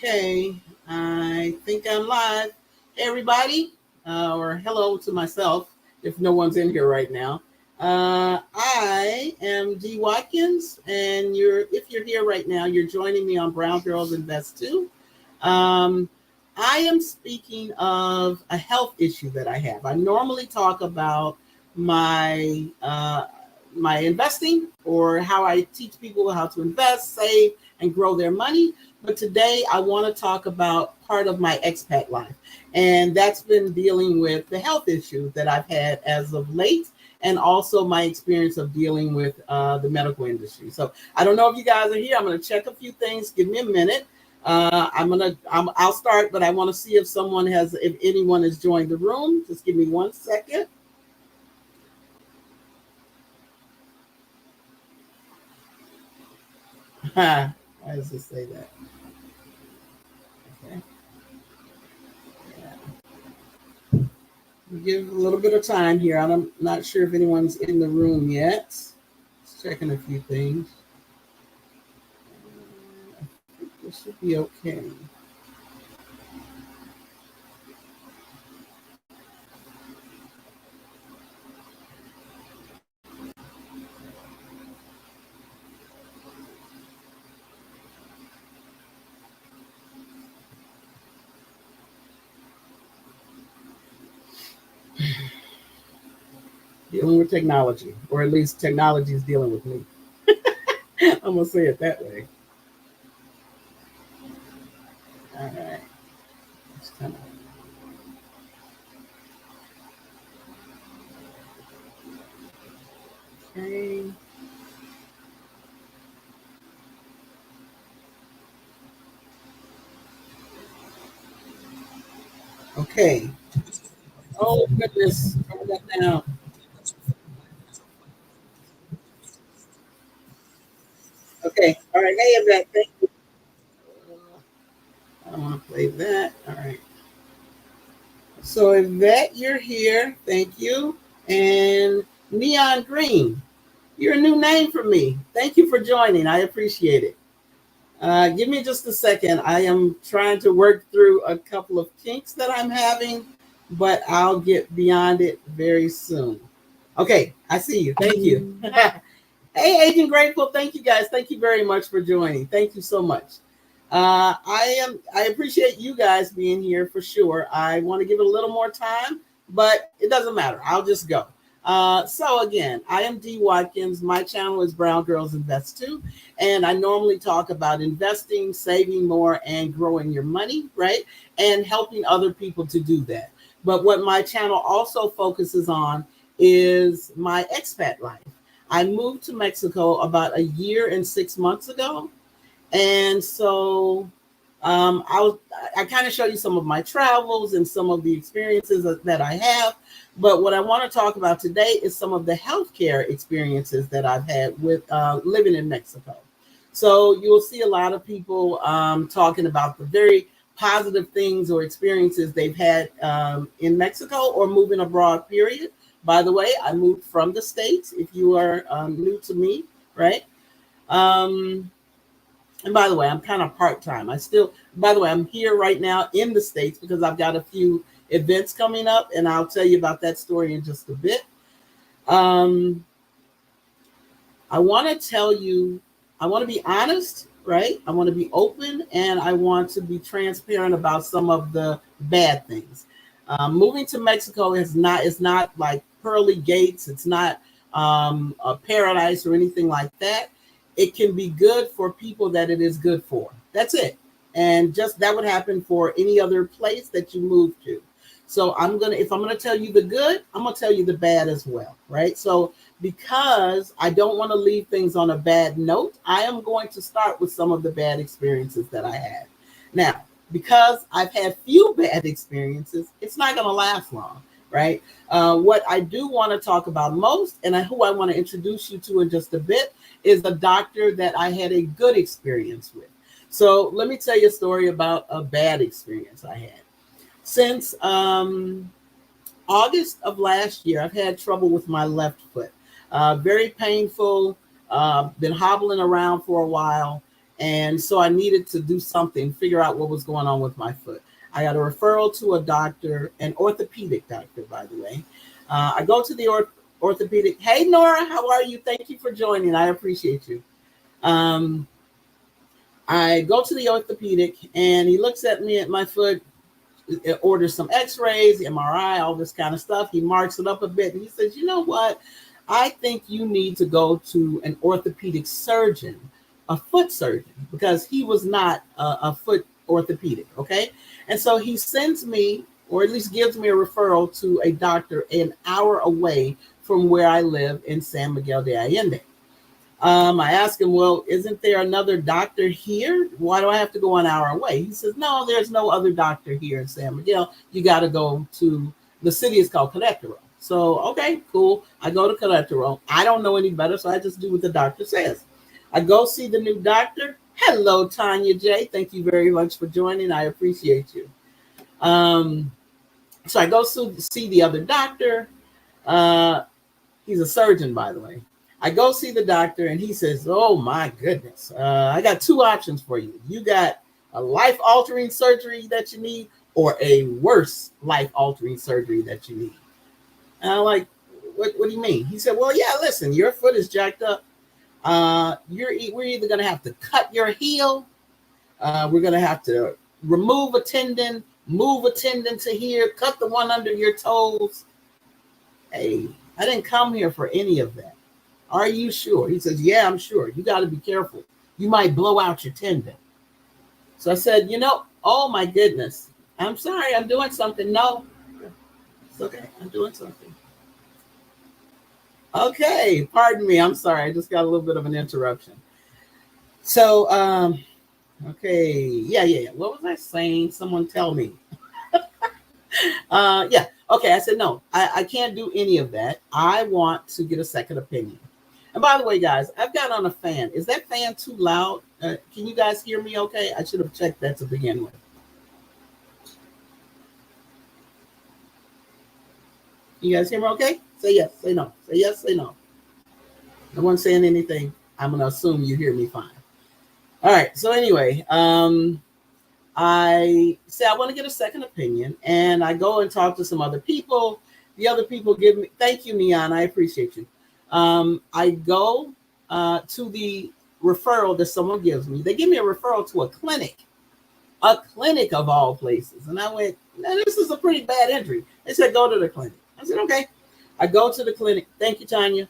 Okay, I think I'm live. Hey, everybody, or hello to myself if no one's in here right now. I am Dee Watkins, and if you're here right now, you're joining me on Brown Girls Invest Too. Um, I am speaking of a health issue that I have. I normally talk about my investing or how I teach people how to invest, save, and grow their money. But today I want to talk about part of my expat life. And that's been dealing with the health issue that I've had as of late, and also my experience of dealing with the medical industry. So I don't know if you guys are here. I'm going to check a few things. Give me a minute. I'll start, but I want to see if anyone has joined the room. Just give me 1 second. Why does it say that? Okay. Yeah. Give a little bit of time here. I'm not sure if anyone's in the room yet. Just checking a few things. I think this should be okay. Dealing with technology, or at least technology is dealing with me. I'm gonna say it that way. All right. It's kind of okay. Okay. Oh goodness. Turn that down. Okay. All right. Hey, Yvette. Thank you. I don't want to play that. All right. So Yvette, you're here. Thank you. And Neon Green, you're a new name for me. Thank you for joining. I appreciate it. Give me just a second. I am trying to work through a couple of kinks that I'm having, but I'll get beyond it very soon. Okay, I see you. Thank you. Hey, Agent Grateful. Thank you guys. Thank you very much for joining. Thank you so much. I appreciate you guys being here for sure. I want to give it a little more time, but it doesn't matter. I'll just go. So again, I am Dee Watkins. My channel is Brown Girls Invest Too, and I normally talk about investing, saving more, and growing your money, right? And helping other people to do that. But what my channel also focuses on is my expat life. I moved to Mexico about a year and 6 months ago, and so I kind of show you some of my travels and some of the experiences that I have. But what I want to talk about today is some of the healthcare experiences that I've had with living in Mexico. So you'll see a lot of people talking about the very positive things or experiences they've had in Mexico or moving abroad, period. By the way, I moved from the States, if you are new to me, right? Um, and by the way, I'm kind of part-time. By the way, I'm here right now in the States because I've got a few events coming up, and I'll tell you about that story in just a bit. Um, I want to tell you, I want to be honest, right? I want to be open, and I want to be transparent about some of the bad things. Moving to Mexico is not like pearly gates. It's not a paradise or anything like that. It can be good for people that it is good for. That's it. And just that would happen for any other place that you move to. So if I'm gonna tell you the good, I'm gonna tell you the bad as well, right? So because I don't want to leave things on a bad note, I am going to start with some of the bad experiences that I had. Now, because I've had few bad experiences, it's not gonna last long, right? What I do want to talk about most, and who I want to introduce you to in just a bit, is a doctor that I had a good experience with. So let me tell you a story about a bad experience I had. Since August of last year, I've had trouble with my left foot. Very painful, been hobbling around for a while. And so I needed to do something, figure out what was going on with my foot. I got a referral to a doctor, an orthopedic doctor, by the way. I go to the orthopedic. Hey, Nora, how are you? Thank you for joining. I appreciate you. I go to the orthopedic, and he looks at me at my foot, orders some x-rays, MRI, all this kind of stuff. He marks it up a bit, and he says, you know what? I think you need to go to an orthopedic surgeon, a foot surgeon, because he was not a foot orthopedic, okay? And so he sends me, or at least gives me a referral to a doctor an hour away from where I live in San Miguel de Allende. I asked him, well, isn't there another doctor here? Why do I have to go an hour away? He says, no, there's no other doctor here in San Miguel. You got to go to, the city is called Querétaro. So, okay, cool. I go to Querétaro. I don't know any better, so I just do what the doctor says. I go see the new doctor. Hello, Tanya J. Thank you very much for joining. I appreciate you. So I go see the other doctor. He's a surgeon, by the way. I go see the doctor, and he says, oh, my goodness. I got two options for you. You got a life-altering surgery that you need, or a worse life-altering surgery that you need. And I'm like, what do you mean? He said, well, yeah, listen, your foot is jacked up. We're either going to have to cut your heel. We're going to have to remove a tendon, move a tendon to here, cut the one under your toes. Hey, I didn't come here for any of that. Are you sure? He says, yeah, I'm sure. You got to be careful. You might blow out your tendon. So I said, oh my goodness. I'm sorry, I'm doing something. No, it's okay. I'm doing something. Okay, pardon me. I'm sorry. I just got a little bit of an interruption. So, okay. Yeah. What was I saying? Someone tell me. Yeah. Okay. I said, no, I can't do any of that. I want to get a second opinion. And by the way, guys, I've got on a fan. Is that fan too loud? Can you guys hear me okay? I should have checked that to begin with. You guys hear me okay? Say yes, say no. Say yes, say no. No one saying anything. I'm going to assume you hear me fine. All right. So anyway, I say I want to get a second opinion, and I go and talk to some other people. The other people give me, thank you, Neon. I appreciate you. I go to the referral that someone gives me. They give me a referral to a clinic of all places. And I went, now, this is a pretty bad injury. They said, go to the clinic. I said, okay. I go to the clinic. Thank you, Tanya.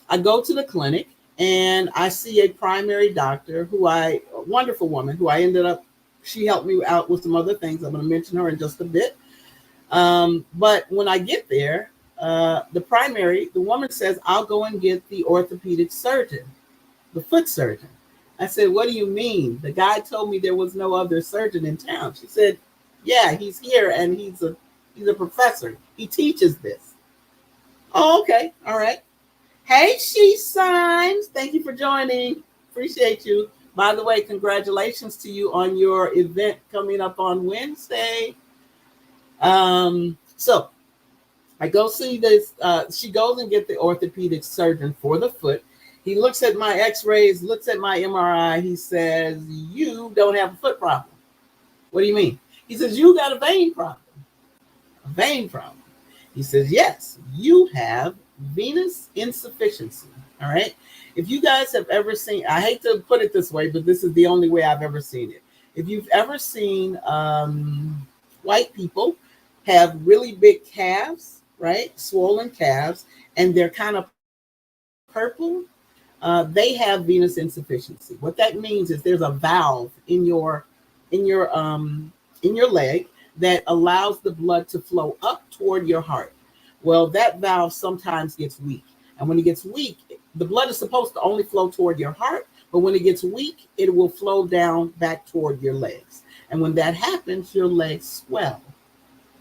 I go to the clinic, and I see a primary doctor a wonderful woman who I ended up, she helped me out with some other things. I'm going to mention her in just a bit. But when I get there, the woman says, I'll go and get the orthopedic surgeon, the foot surgeon. I said, what do you mean? The guy told me there was no other surgeon in town. She said, yeah, he's here, and he's a professor. He teaches this. Oh, okay. All right. Hey, She Signs. Thank you for joining. Appreciate you. By the way, congratulations to you on your event coming up on Wednesday. So I go see this. She goes and get the orthopedic surgeon for the foot. He looks at my x-rays, looks at my MRI. He says, you don't have a foot problem. What do you mean? He says, you got a vein problem. A vein problem. He says, yes, you have venous insufficiency. All right. If you guys have ever seen, I hate to put it this way, but this is the only way I've ever seen it. If you've ever seen white people have really big calves, right? Swollen calves, and they're kind of purple, they have venous insufficiency. What that means is there's a valve in your leg that allows the blood to flow up toward your heart. Well, that valve sometimes gets weak. And when it gets weak, the blood is supposed to only flow toward your heart, but when it gets weak, it will flow down back toward your legs. And when that happens, your legs swell.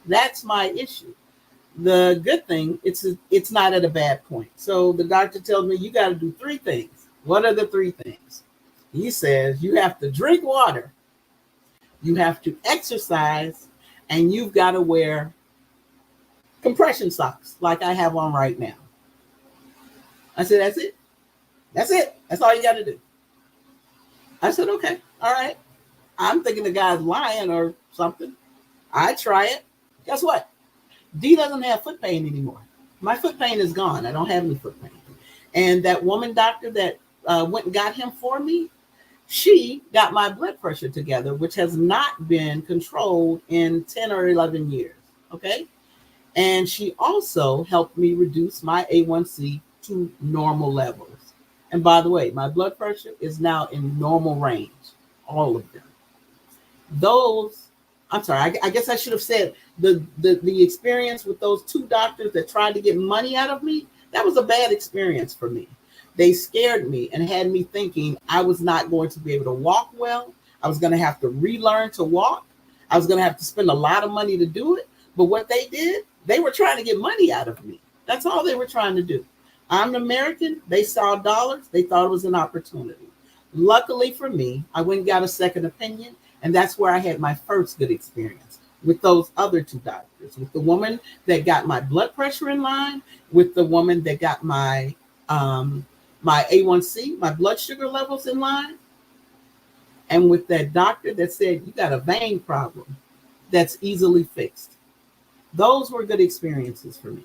That's my issue. The good thing, it's not at a bad point. So the doctor tells me you got to do three things. What are the three things? He says you have to drink water, you have to exercise, and you've got to wear compression socks like I have on right now. I said, that's it. That's it. That's all you got to do. I said, okay, all right. I'm thinking the guy's lying or something. I try it. Guess what? D doesn't have foot pain anymore. My foot pain is gone. I don't have any foot pain. And that woman doctor that went and got him for me, she got my blood pressure together, which has not been controlled in 10 or 11 years. Okay. And she also helped me reduce my A1C to normal levels. And by the way, my blood pressure is now in normal range, all of them. Those, I'm sorry, I guess I should have said the experience with those two doctors that tried to get money out of me, that was a bad experience for me. They scared me and had me thinking I was not going to be able to walk well. I was going to have to relearn to walk. I was going to have to spend a lot of money to do it. But what they did, they were trying to get money out of me. That's all they were trying to do. I'm an American. They saw dollars. They thought it was an opportunity. Luckily for me, I went and got a second opinion. And that's where I had my first good experience with those other two doctors, with the woman that got my blood pressure in line, with the woman that got my my A1C, my blood sugar levels in line, and with that doctor that said, you got a vein problem that's easily fixed. Those were good experiences for me.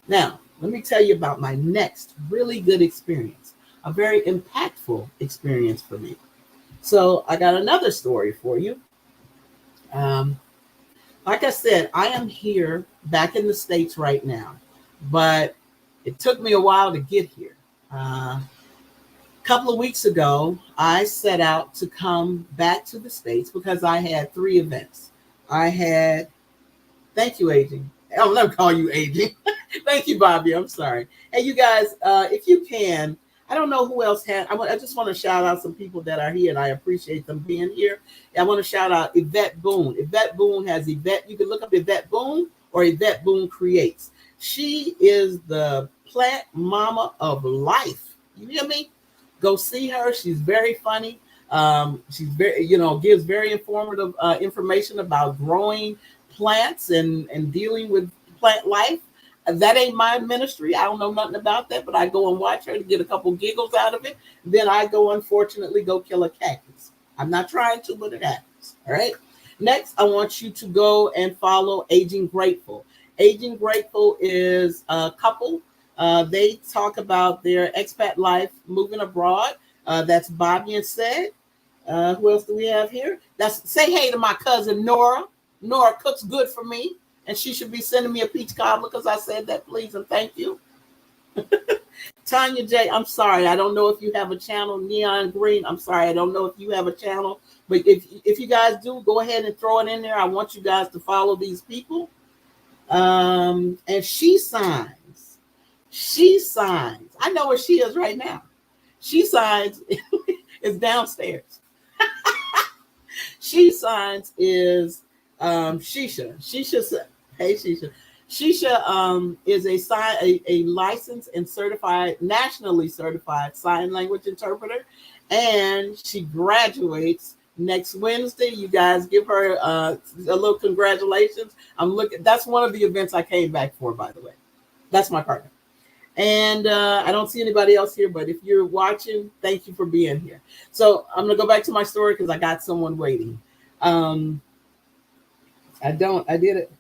Now, let me tell you about my next really good experience, a very impactful experience for me. So I got another story for you. Like I said, I am here back in the States right now, but it took me a while to get here. A couple of weeks ago, I set out to come back to the States because I had three events. I had, thank you, Aging. I'll never call you Aging. Thank you, Bobby. I'm sorry. Hey, you guys, if you can, I don't know who else had. I just want to shout out some people that are here, and I appreciate them being here. I want to shout out Yvette Boone. Yvette Boone has Yvette. You can look up Yvette Boone or Yvette Boone Creates. She is the plant mama of life. You hear me? Go see her. She's very funny. She's very, gives very informative information about growing plants and dealing with plant life. That ain't my ministry. I don't know nothing about that, but I go and watch her to get a couple giggles out of it. Then I unfortunately, go kill a cactus. I'm not trying to, but it happens. All right. Next, I want you to go and follow Aging Grateful. Aging Grateful is a couple. They talk about their expat life moving abroad. That's Bobby and Said. Who else do we have here? Say hey to my cousin Nora. Nora cooks good for me. And she should be sending me a peach cobbler because I said that, please and thank you. Tanya J, I'm sorry. I don't know if you have a channel. Neon Green, I'm sorry. I don't know if you have a channel. But if you guys do, go ahead and throw it in there. I want you guys to follow these people. And She Signs. She Signs. I know where she is right now. She Signs is downstairs. She Signs is Shisha. Hey, Shisha. Shisha is a licensed and nationally certified sign language interpreter, and she graduates next Wednesday. You guys give her a little congratulations. That's one of the events I came back for, by the way. That's my partner. And I don't see anybody else here, but if you're watching, thank you for being here. So I'm gonna go back to my story because I got someone waiting. I did it.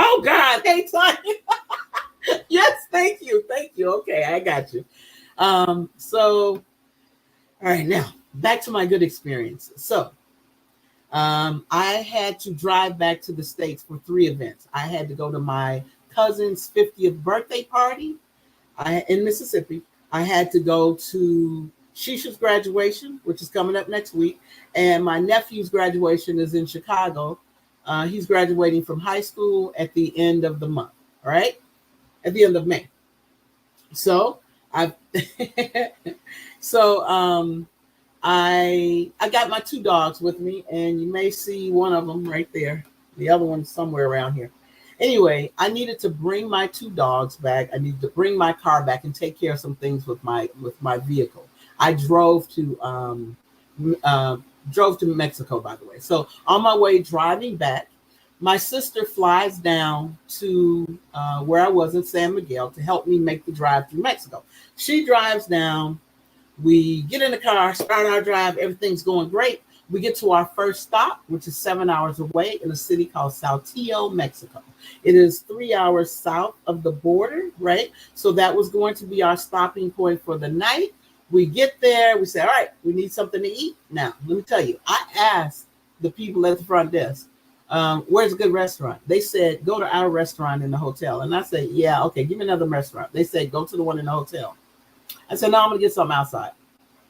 Oh God, hey Tanya. Yes, thank you. Okay, I got you. So all right, now back to my good experiences. So I had to drive back to the States for three events. I had to go to my cousin's 50th birthday party in Mississippi. I had to go to Shisha's graduation, which is coming up next week, and my nephew's graduation is in Chicago. He's graduating from high school at the end of the month, all right? At the end of May. So I got my two dogs with me, and you may see one of them right there. The other one's somewhere around here. Anyway, I needed to bring my two dogs back. I needed to bring my car back and take care of some things with my vehicle. I drove to Mexico, by the way. So on my way driving back, my sister flies down to where I was in San Miguel to help me make the drive through Mexico. She drives down. We get in the car, start our drive, everything's going great. We get to our first stop, which is 7 hours away in a city called Saltillo, Mexico. It is 3 hours south of the border, right? So that was going to be our stopping point for the night. We get there, we say, all right, we need something to eat. Now, let me tell you, I asked the people at the front desk, where's a good restaurant? They said, go to our restaurant in the hotel. And I said, yeah, okay, give me another restaurant. They said, go to the one in the hotel. I said, no, I'm going to get something outside.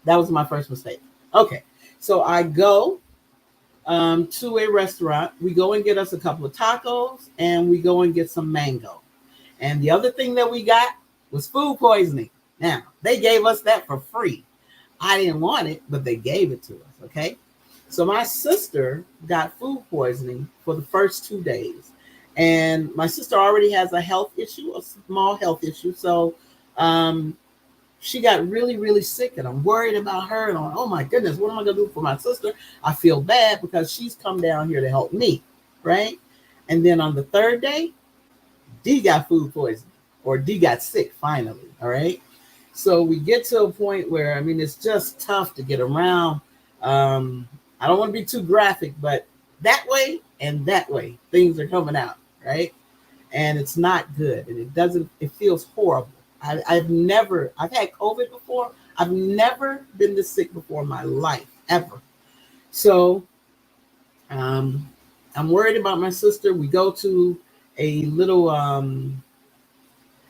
That was my first mistake. Okay, so I go to a restaurant. We go and get us a couple of tacos, and we go and get some mango. And the other thing that we got was food poisoning. Now, they gave us that for free. I didn't want it, but they gave it to us, okay? So my sister got food poisoning for the first 2 days. And my sister already has a health issue, a small health issue. So she got really, really sick, and I'm worried about her. And I'm, oh my goodness, what am I going to do for my sister? I feel bad because she's come down here to help me, right? And then on the third day, D got food poisoning, or D got sick finally, all right? So we get to a point where, I mean, it's just tough to get around. I don't want to be too graphic, but that way and that way, things are coming out, right? And it's not good, and it feels horrible. I've had COVID before. I've never been this sick before in my life, ever. So I'm worried about my sister. We go to a little,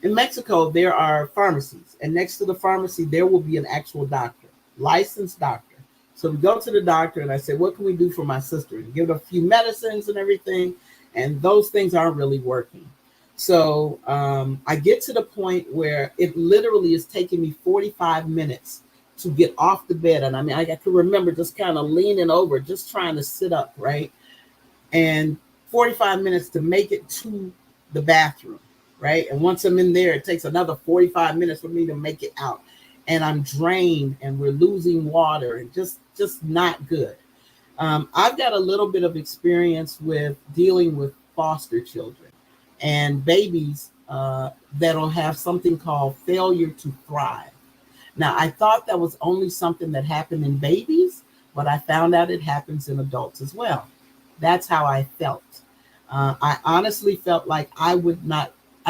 in Mexico, there are pharmacies. And next to the pharmacy, there will be an actual doctor, licensed doctor. So we go to the doctor, and I say, what can we do for my sister? And give her a few medicines and everything. And those things aren't really working. So I get to the point where it literally is taking me 45 minutes to get off the bed. And I mean, I can remember just kind of leaning over, just trying to sit up, right? And 45 minutes to make it to the bathroom, right? And once I'm in there, it takes another 45 minutes for me to make it out. And I'm drained, and we're losing water, and just not good. I've got a little bit of experience with dealing with foster children and babies that'll have something called failure to thrive. Now, I thought that was only something that happened in babies, but I found out it happens in adults as well. That's how I felt. I honestly felt like I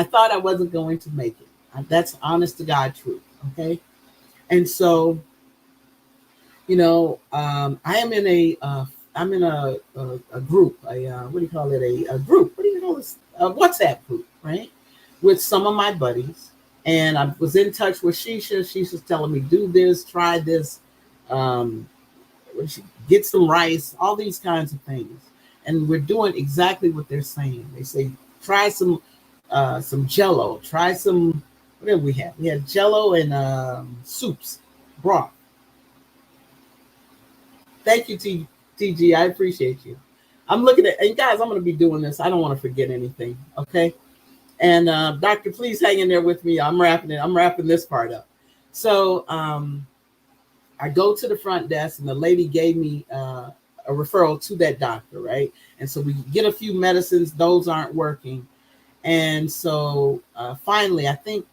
thought I wasn't going to make it. That's honest to God truth, okay? And so, I'm in a group, what do you call it? A group. What do you call this? A WhatsApp group, right? With some of my buddies. And I was in touch with Shisha. Shisha's telling me, do this, try this, get some rice, all these kinds of things. And we're doing exactly what they're saying. They say, try some Jello, try some, what did we have? We had Jello and soups, broth. Thank you, TG. I appreciate you. I'm looking at, and guys, I'm going to be doing this. I don't want to forget anything, okay? And Doctor, please hang in there with me. I'm wrapping this part up. So I go to the front desk, and the lady gave me a referral to that doctor, right? And so we get a few medicines. Those aren't working. And so finally, I'm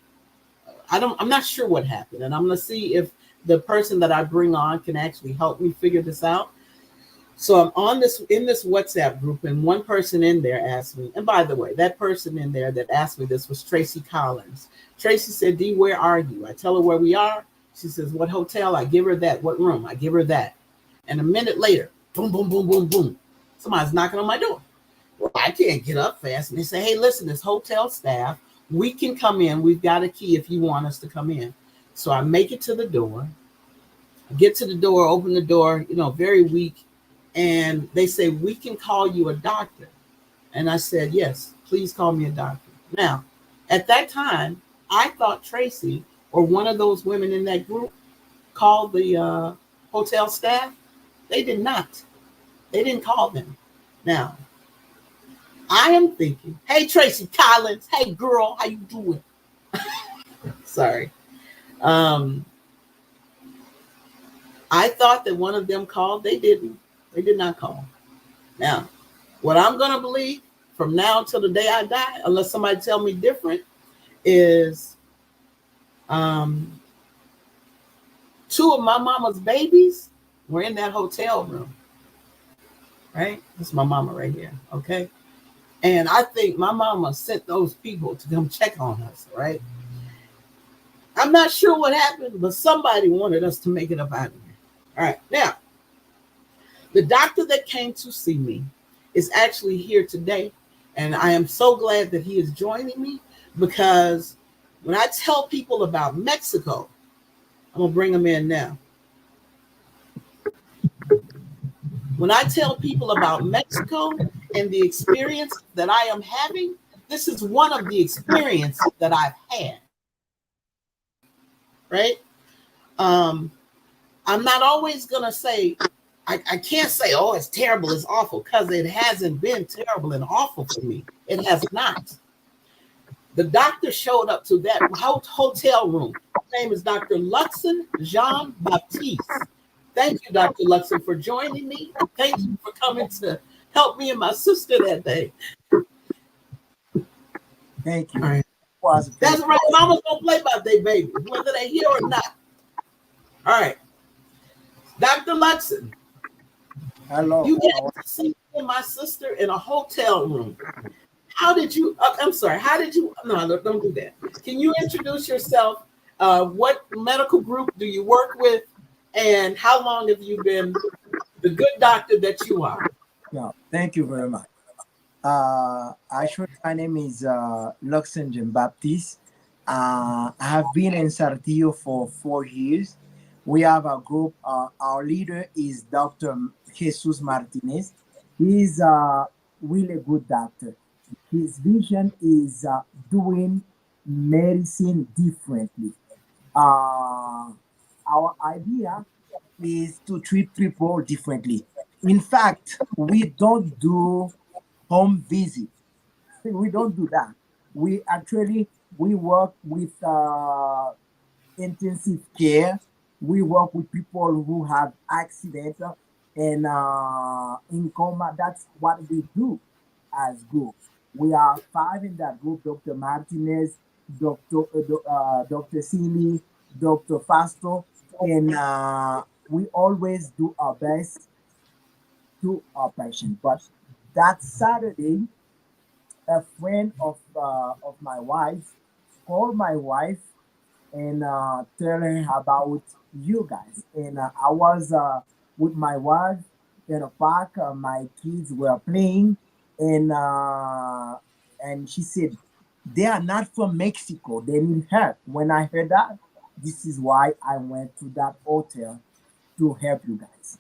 not sure what happened. And I'm going to see if the person that I bring on can actually help me figure this out. So I'm in this WhatsApp group, and one person in there asked me, and by the way, that person in there that asked me this was Tracy Collins. Tracy said, D, where are you? I tell her where we are. She says, what hotel? I give her that. What room? I give her that. And a minute later, boom, boom, boom, boom, boom. Somebody's knocking on my door. Well, I can't get up fast. And they say, hey, listen, this hotel staff, we can come in. We've got a key if you want us to come in. So I make it to the door. I get to the door, open the door, very weak. And they say, we can call you a doctor. And I said, yes, please call me a doctor. Now, at that time, I thought Tracy or one of those women in that group called the hotel staff. They did not. They didn't call them. Now, I am thinking, hey, Tracy Collins, hey, girl, how you doing? Sorry. I thought that one of them called. They didn't. They did not call. Now, what I'm going to believe from now until the day I die, unless somebody tell me different, is Two of my mama's babies were in that hotel room, right? That's my mama right here, okay? And I think my mama sent those people to come check on us, right? I'm not sure what happened, but somebody wanted us to make it up out of here. All right, now, the doctor that came to see me is actually here today, and I am so glad that he is joining me because when I tell people about Mexico, I'm going to bring them in now. When I tell people about Mexico and the experience that I am having, this is one of the experiences that I've had, right? I'm not always going to say, I can't say, oh, it's terrible, it's awful, because it hasn't been terrible and awful for me. It has not. The doctor showed up to that hotel room. His name is Dr. Luckson Jean Baptiste. Thank you, Dr. Luckson, for joining me. Thank you for coming to help me and my sister that day. Thank you. All right. That's right. Mama's going to play about their baby, whether they're here or not. All right. Dr. Luckson. Hello. You get to see me and my sister in a hotel room. How did you, I'm sorry, how did you, no, don't do that. Can you introduce yourself? What medical group do you work with? And how long have you been the good doctor that you are? Yeah, thank you very much. Actually, my name is Luckson Jean Baptiste. I have been in Saltillo for 4 years. We have a group. Our leader is Dr. Jesus Martinez. He's a really good doctor. His vision is doing medicine differently. Our idea is to treat people differently. In fact, we don't do home visit. We don't do that. We work with intensive care. We work with people who have accidents and in coma. That's what we do as group. We are five in that group: Dr. Martinez, Dr. Seeley, Dr. Fasto, and we always do our best to our patient. But that Saturday, a friend of my wife called my wife and tell her about you guys. And I was with my wife in a park. My kids were playing, and she said they are not from Mexico. They need help. When I heard that, this is why I went to that hotel to help you guys.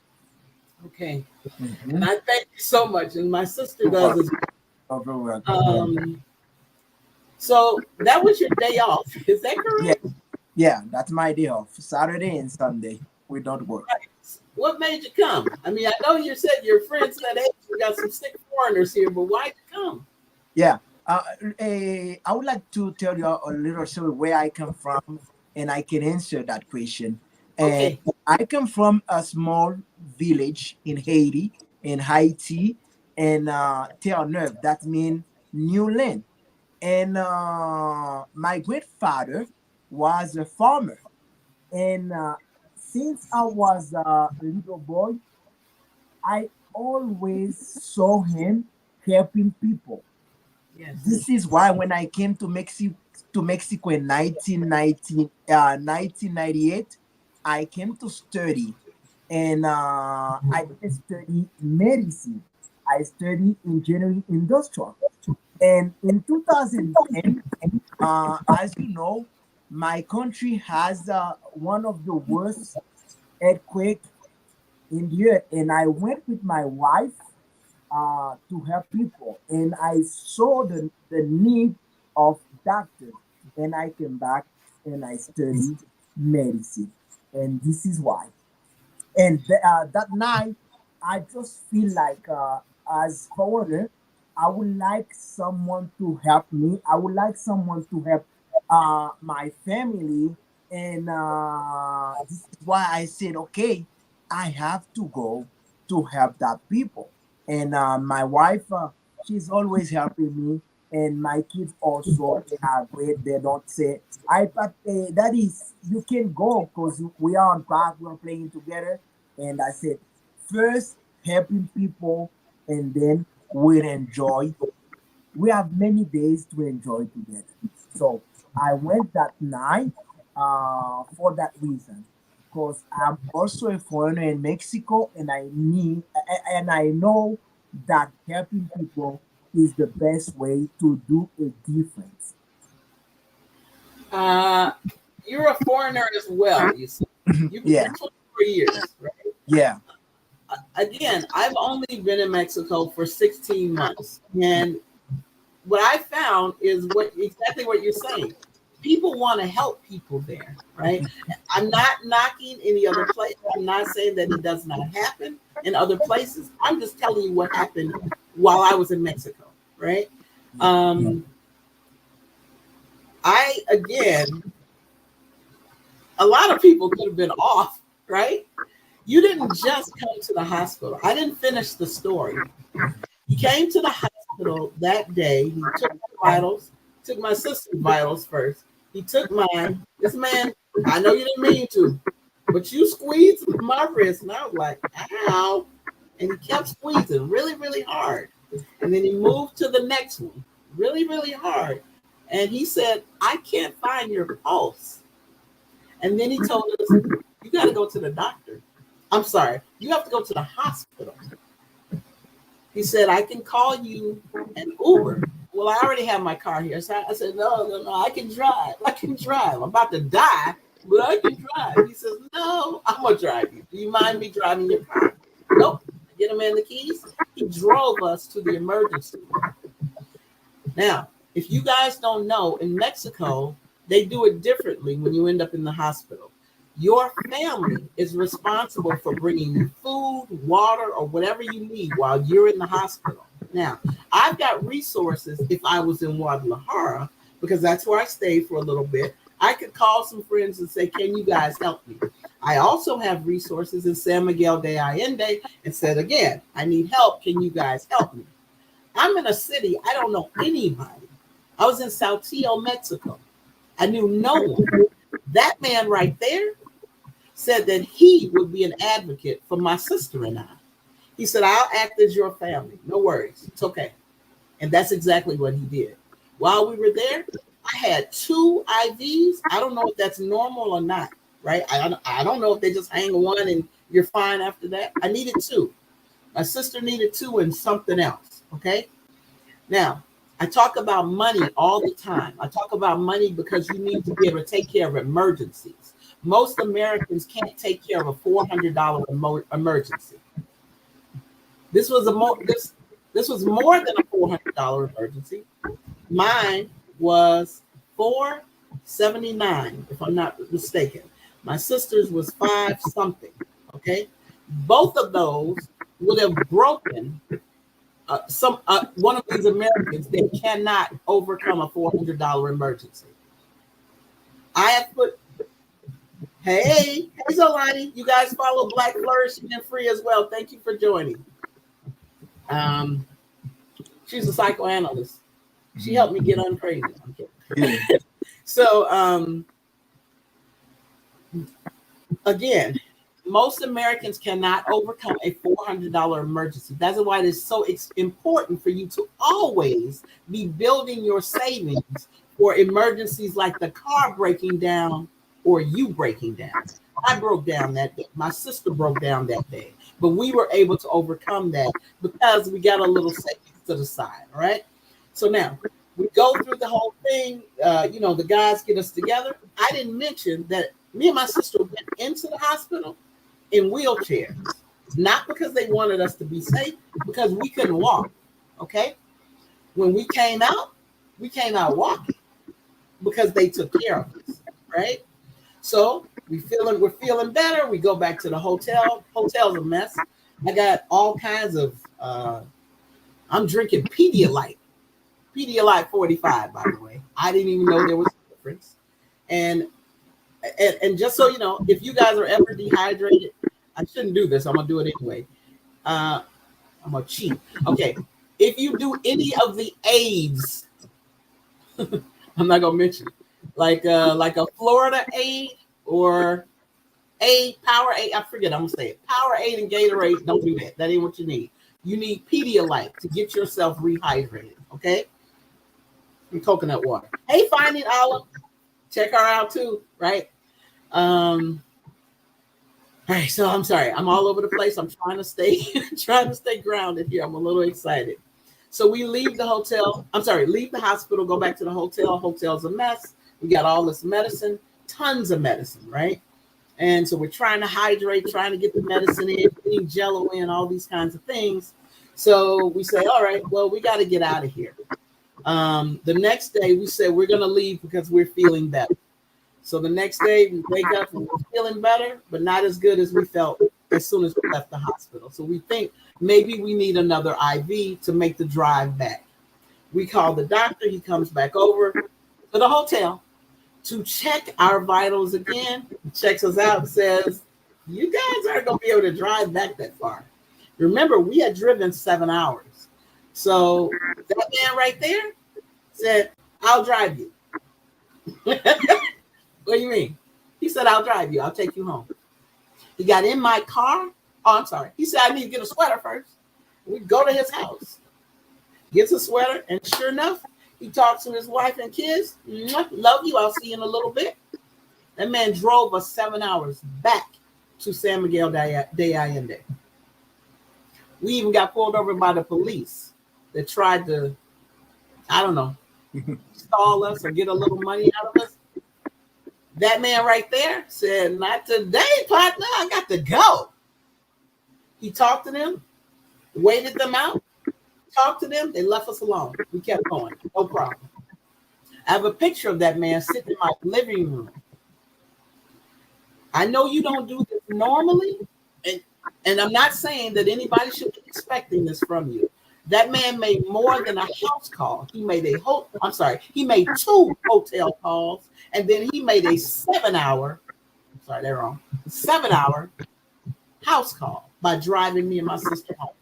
Okay. Mm-hmm. And I thank you so much. And my sister does as Oh, very welcome. So that was your day off. Is that Yeah, correct? yeah, that's my day off. Saturday and Sunday we don't work. Right. What made you come? I mean, I know you said your friends said, hey, we got some sick foreigners here, but why'd you come? Yeah, I would like to tell you a little story where I come from, and I can answer that question. And Okay. I come from a small village in Haiti, and Terre-Neuve, that means new land. And my grandfather was a farmer, and since I was a little boy, I always saw him helping people. Yes. This is why when I came to Mexico in 1998, I came to study, and I didn't study medicine. I studied engineering industrial. And in 2010, as you know, my country has one of the worst earthquake in the earth, and I went with my wife to help people, and I saw the need of doctors, and I came back and I studied medicine, and this is why. And that night, I just feel like, as foreigner, I would like someone to help me. I would like someone to help my family, and this is why I said, okay, I have to go to help that people. And my wife, she's always helping me. And my kids also, they are great. They don't say, I but that is, you can go because we are on park, we're playing together. And I said, first helping people, and then we'll enjoy. We have many days to enjoy together. So I went that night for that reason, because I'm also a foreigner in Mexico, and and I know that helping people is the best way to do a difference. Uh, you're a foreigner as well. You see, you've been Yeah, there 24 years, right? yeah, Again, I've only been in Mexico for 16 months, and what I found is what exactly what you're saying. People want to help people there, right? I'm not knocking any other place. I'm not saying that it does not happen in other places. I'm just telling you what happened while I was in Mexico, right? yeah, Um, I again, a lot of people could have been off, right? You didn't just come to the hospital. I didn't finish the story. He came to the hospital that day. He took my vitals, took my sister's vitals first. He took mine. This man, I know you didn't mean to, but you squeezed my wrist, and I was like, ow. And he kept squeezing really, really hard. And then he moved to the next one, really, really hard. And he said, I can't find your pulse. And then he told us, you got to go to the doctor. I'm sorry, you have to go to the hospital. He said, I can call you an Uber. Well, I already have my car here. So I said, no, no, no, I can drive. I can drive. I'm about to die, but I can drive. He says, no, I'm going to drive you. Do you mind me driving your car? Nope. Get him in the keys. He drove us to the emergency room. Now, if you guys don't know, in Mexico, they do it differently when you end up in the hospital. Your family is responsible for bringing you food, water, or whatever you need while you're in the hospital. Now, I've got resources if I was in Guadalajara, because that's where I stayed for a little bit. I could call some friends and say, can you guys help me? I also have resources in San Miguel de Allende and said, again, I need help. Can you guys help me? I'm in a city, I don't know anybody. I was in Saltillo, Mexico. I knew no one. That man right there said that he would be an advocate for my sister and I. He said, I'll act as your family. No worries. It's okay. And that's exactly what he did. While we were there, I had 2 IVs. I don't know if that's normal or not, right? I don't know if they just hang one and you're fine after that. I needed 2. My sister needed 2 and something else, okay? Now, I talk about money all the time. I talk about money because you need to be able to take care of emergencies. Most Americans can't take care of a $400 emergency. This was this was more than a $400 emergency. Mine was $479, if I'm not mistaken. My sister's was 5 something. Okay, both of those would have broken one of these Americans that cannot overcome a $400 emergency. I have put. Hey, Zolani, you guys follow Black Flourishing and Free as well. Thank you for joining. She's a psychoanalyst. She helped me get uncrazy. yeah, So, again, most Americans cannot overcome a $400 emergency. That's why it is so important for you to always be building your savings for emergencies like the car breaking down or you breaking down. I broke down that day. My sister broke down that day. But we were able to overcome that because we got a little savings to the side. All right. So now we go through the whole thing. The guys get us together. I didn't mention that me and my sister went into the hospital in wheelchairs, not because they wanted us to be safe, because we couldn't walk. Okay. When we came out walking because they took care of us. Right. So we're feeling better. We go back to the hotel. Hotel's a mess. I got all kinds of I'm drinking Pedialyte 45, by the way. I didn't even know there was a difference. And just so you know, if you guys are ever dehydrated, I shouldn't do this. I'm gonna do it anyway. I'm gonna cheat. Okay. If you do any of the AIDS I'm not gonna mention it. Like a Florida Aid or Aid, Powerade. I forget. I'm gonna say it. Powerade and Gatorade. Don't do that. That ain't what you need. You need Pedialyte to get yourself rehydrated. Okay, and coconut water. Hey, Finding Olive, check her out too. Right. Um. All right. So I'm sorry. I'm all over the place. I'm trying to stay trying to stay grounded here. I'm a little excited. So we leave the hotel. I'm sorry. Leave the hospital. Go back to the hotel. Hotel's a mess. We got all this medicine. Tons of medicine. Right. And so we're trying to hydrate, trying to get the medicine in, getting jello in, all these kinds of things. So we say, all right, well, we got to get out of here. The next day, we said we're going to leave because we're feeling better. So the next day, we wake up and we're feeling better, but not as good as we felt as soon as we left the hospital. So we think maybe we need another IV to make the drive back. We call the doctor. He comes back over to the hotel to check our vitals again. He checks us out and says, you guys aren't going to be able to drive back that far. Remember, we had driven 7 hours. So that man right there said, I'll drive you. What do you mean? He said, I'll drive you. I'll take you home. He got in my car. Oh, I'm sorry. He said, I need to get a sweater first. We go to his house, gets a sweater, and sure enough, he talks to his wife and kids. Love you. I'll see you in a little bit. That man drove us 7 hours back to San Miguel de Allende. We even got pulled over by the police that tried to, I don't know, stall us or get a little money out of us. That man right there said, not today, partner. I got to go. He talked to them, waited them out, talked to them. They left us alone. We kept going. No problem. I have a picture of that man sitting in my living room. I know you don't do this normally, and I'm not saying that anybody should be expecting this from you. That man made more than a house call. He made he made 2 hotel calls, and then he made a 7-hour, sorry, they're wrong, 7-hour house call by driving me and my sister home.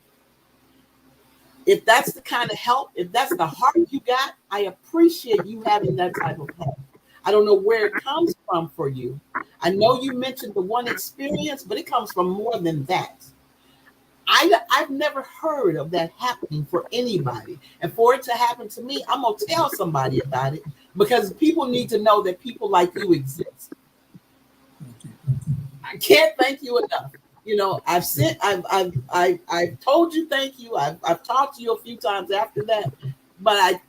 If that's the kind of help, if that's the heart you got, I appreciate you having that type of help. I don't know where it comes from for you. I know you mentioned the one experience, but it comes from more than that. I've never heard of that happening for anybody. And for it to happen to me, I'm going to tell somebody about it because people need to know that people like you exist. I can't thank you enough. You know, I've told you thank you. I've talked to you a few times after that, but I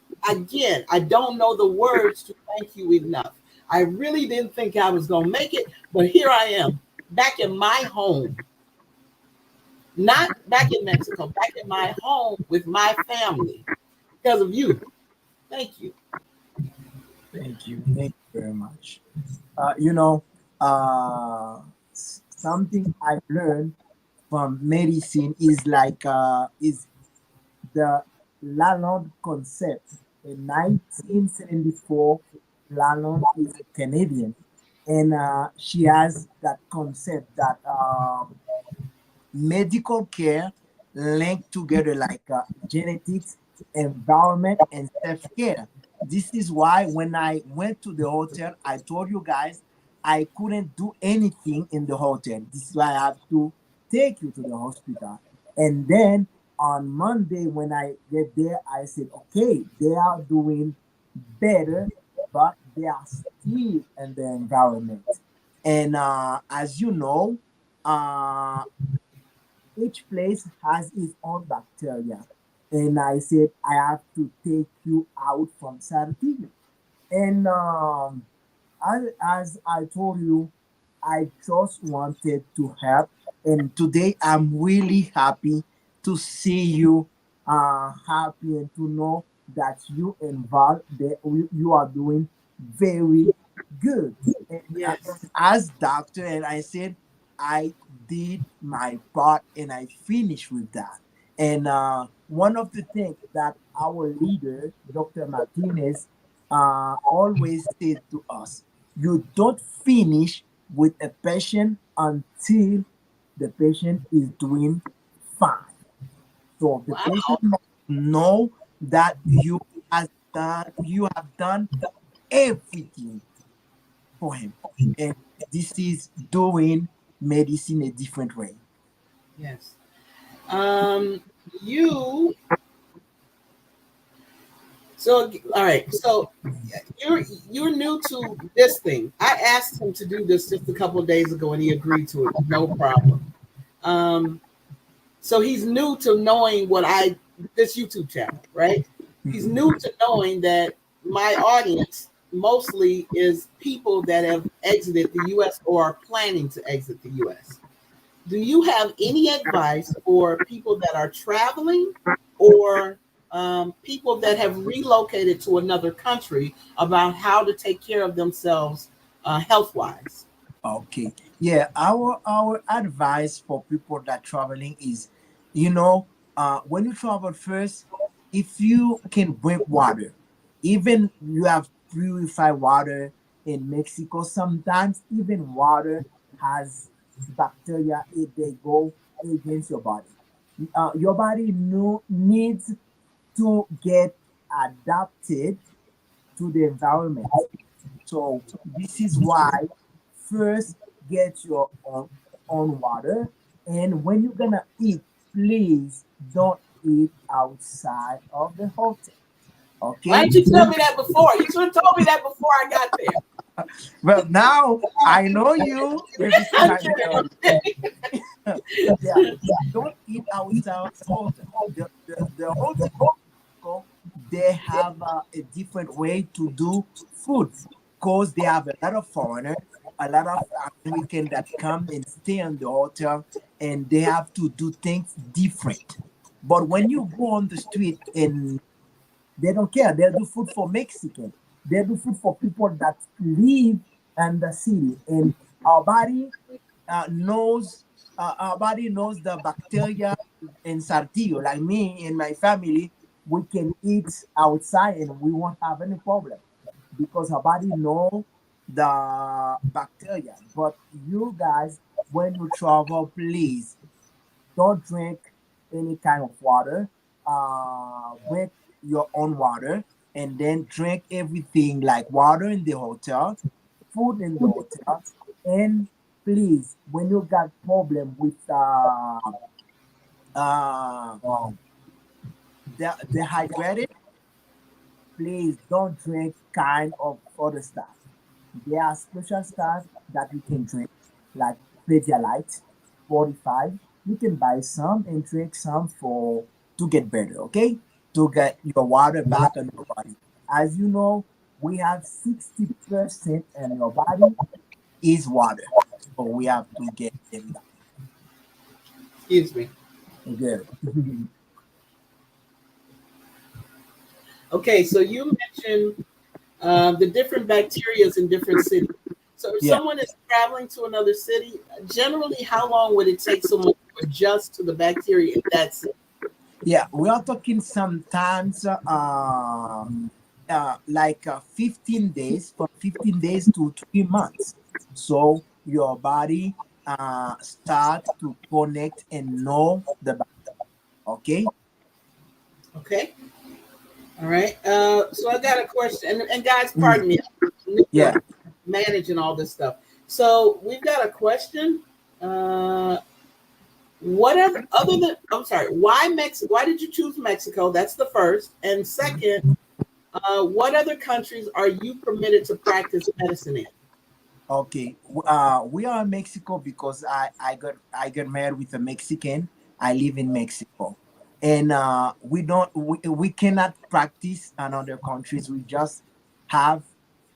don't know the words to thank you enough. I really didn't think I was going to make it, but here I am, back in my home, not back in Mexico, back in my home with my family because of you. Thank you. Thank you. Thank you very much. You know, something I've learned from medicine is is the Lalonde concept. In 1974, Lalonde is a Canadian, and she has that concept that medical care linked together genetics, environment, and self care. This is why when I went to the hotel, I told you guys I couldn't do anything in the hotel. This is why I have to take you to the hospital. And then on Monday, when I get there, I said, okay, they are doing better, but they are still in the environment. And as you know, uh, each place has its own bacteria. And I said, I have to take you out from Saltillo. And as I told you, I just wanted to help. And today I'm really happy to see you happy and to know that you involved, that you are doing very good. And Yes. as doctor, and I said, I did my part and I finished with that. And one of the things that our leader, Dr. Martinez, always said to us, you don't finish with a patient until the patient is doing fine. So the Wow. patient must know that you as done everything for him, and this is doing medicine a different way. Yes. Um, you so all right. So you're new to this thing. I asked him to do this just a couple of days ago, and he agreed to it. No problem. Um, so he's new to knowing what I this YouTube channel, right? He's Mhm. new to knowing that my audience mostly is people that have exited the U.S. or are planning to exit the U.S. Do you have any advice for people that are traveling or people that have relocated to another country about how to take care of themselves health wise? Okay. Yeah, our advice for people that traveling is, you know, when you travel first, if you can drink water, even you have purified water in Mexico, sometimes even water has bacteria if they go against your body. Your body needs to get adapted to the environment. So this is why first get your own water, and when you're gonna eat, please don't eat outside of the hotel. Why Okay? didn't you tell me that before? You should have told me that before I got there. Well, now I know you. Every time I'm I tell kidding. you, yeah, don't eat outside the hotel. The hotel, they have a different way to do food because they have a lot of foreigners, a lot of Americans that come and stay in the hotel, and they have to do things different. But when you go on the street and they don't care, they do food for Mexican, they do food for people that live in the city, and our body knows our body knows the bacteria in Saltillo. Like me and my family, we can eat outside and we won't have any problem because our body know the bacteria. But you guys, when you travel, please don't drink any kind of water. Drink your own water, and then drink everything like water in the hotel, food in the hotel, and please, when you got problem with uh dehydrated, please don't drink kind of other stuff. There are special stuff that you can drink, like Pedialyte 45. You can buy some and drink some for to get better, okay? To get your water back in your body. As you know, we have 60% in your body is water. So we have to get them back. Excuse me. Good. Okay, so you mentioned the different bacterias in different cities. So if Yeah. someone is traveling to another city, generally, how long would it take someone to adjust to the bacteria in that city? Yeah, we are talking sometimes like 15 days, from 15 days to 3 months. So your body start to connect and know the okay. Okay. All right. So I got a question, and guys, Mhm. pardon me, I'm new Yeah, to managing all this stuff. So we've got a question. Uh, whatever other than I'm sorry, why Mexico? Why did you choose Mexico? That's the first. And second, what other countries are you permitted to practice medicine in? okay. We are in Mexico because I got married with a Mexican. I live in Mexico, and we cannot practice in other countries. We just have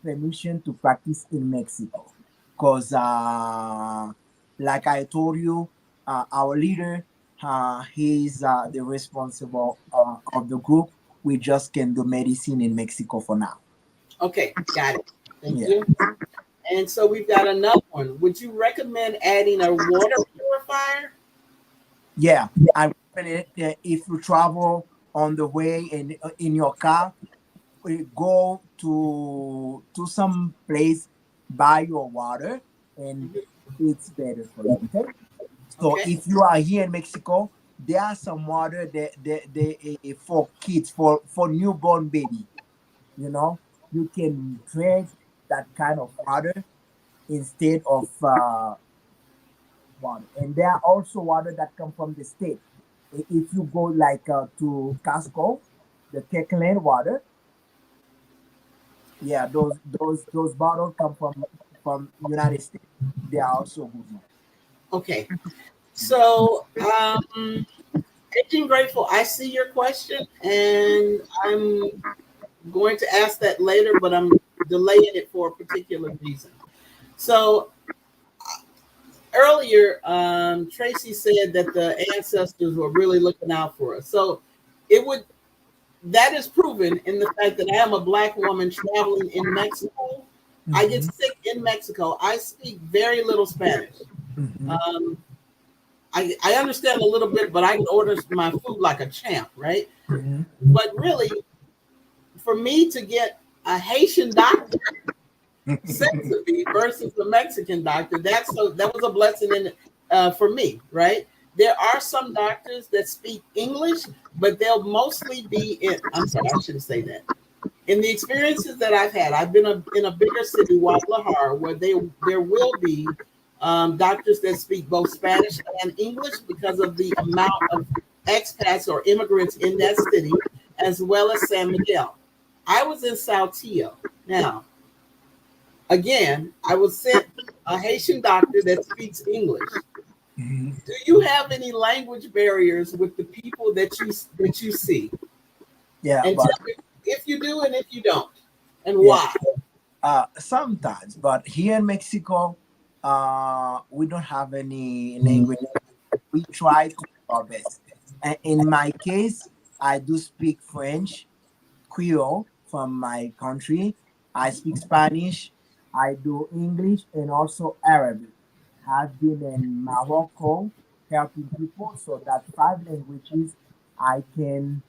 permission to practice in Mexico, because like I told you, our leader, he's the responsible of the group. We just can do medicine in Mexico for now. Okay, got it. Thank Yeah. you. And so we've got another one. Would you recommend adding a water purifier? Yeah, I recommend it. If you travel on the way in your car, go to some place, buy your water, and Mhm. it's better for you. Okay. So Okay. if you are here in Mexico, there are some water that for kids, for newborn baby. You know, you can drink that kind of water instead of water. And there are also water that come from the state. If you go like to Casco, the Kirkland water, yeah, those bottles come from United States. They are also good one. Okay. So, Aging Grateful, I see your question, and I'm going to ask that later, but I'm delaying it for a particular reason. So, earlier, Tracy said that the ancestors were really looking out for us. So, it would that is proven in the fact that I am a black woman traveling in Mexico. I get Mm-hmm. sick in Mexico. I speak very little Spanish. Mm-hmm. Um, I understand a little bit, but I can order my food like a champ, right? Mm-hmm. But really, for me to get a Haitian doctor sent to me versus a Mexican doctor, that was a blessing in for me, right? There are some doctors that speak English, but they'll mostly be in. I'm sorry, I shouldn't say that. In the experiences that I've had, I've been in a bigger city, Guadalajara, where there will be doctors that speak both Spanish and English because of the amount of expats or immigrants in that city, as well as San Miguel. I was in Saltillo. Now, again, I was sent a Haitian doctor that speaks English. Mm-hmm. Do you have any language barriers with the people that you see? Yeah, And but tell me if you do and if you don't, and yeah, why. sometimes. But here in Mexico, we don't have any language. We try to do our best. And in my case, I do speak French, Creole from my country. I speak Spanish. I do English and also Arabic. I've been in Morocco helping people, so that five languages I can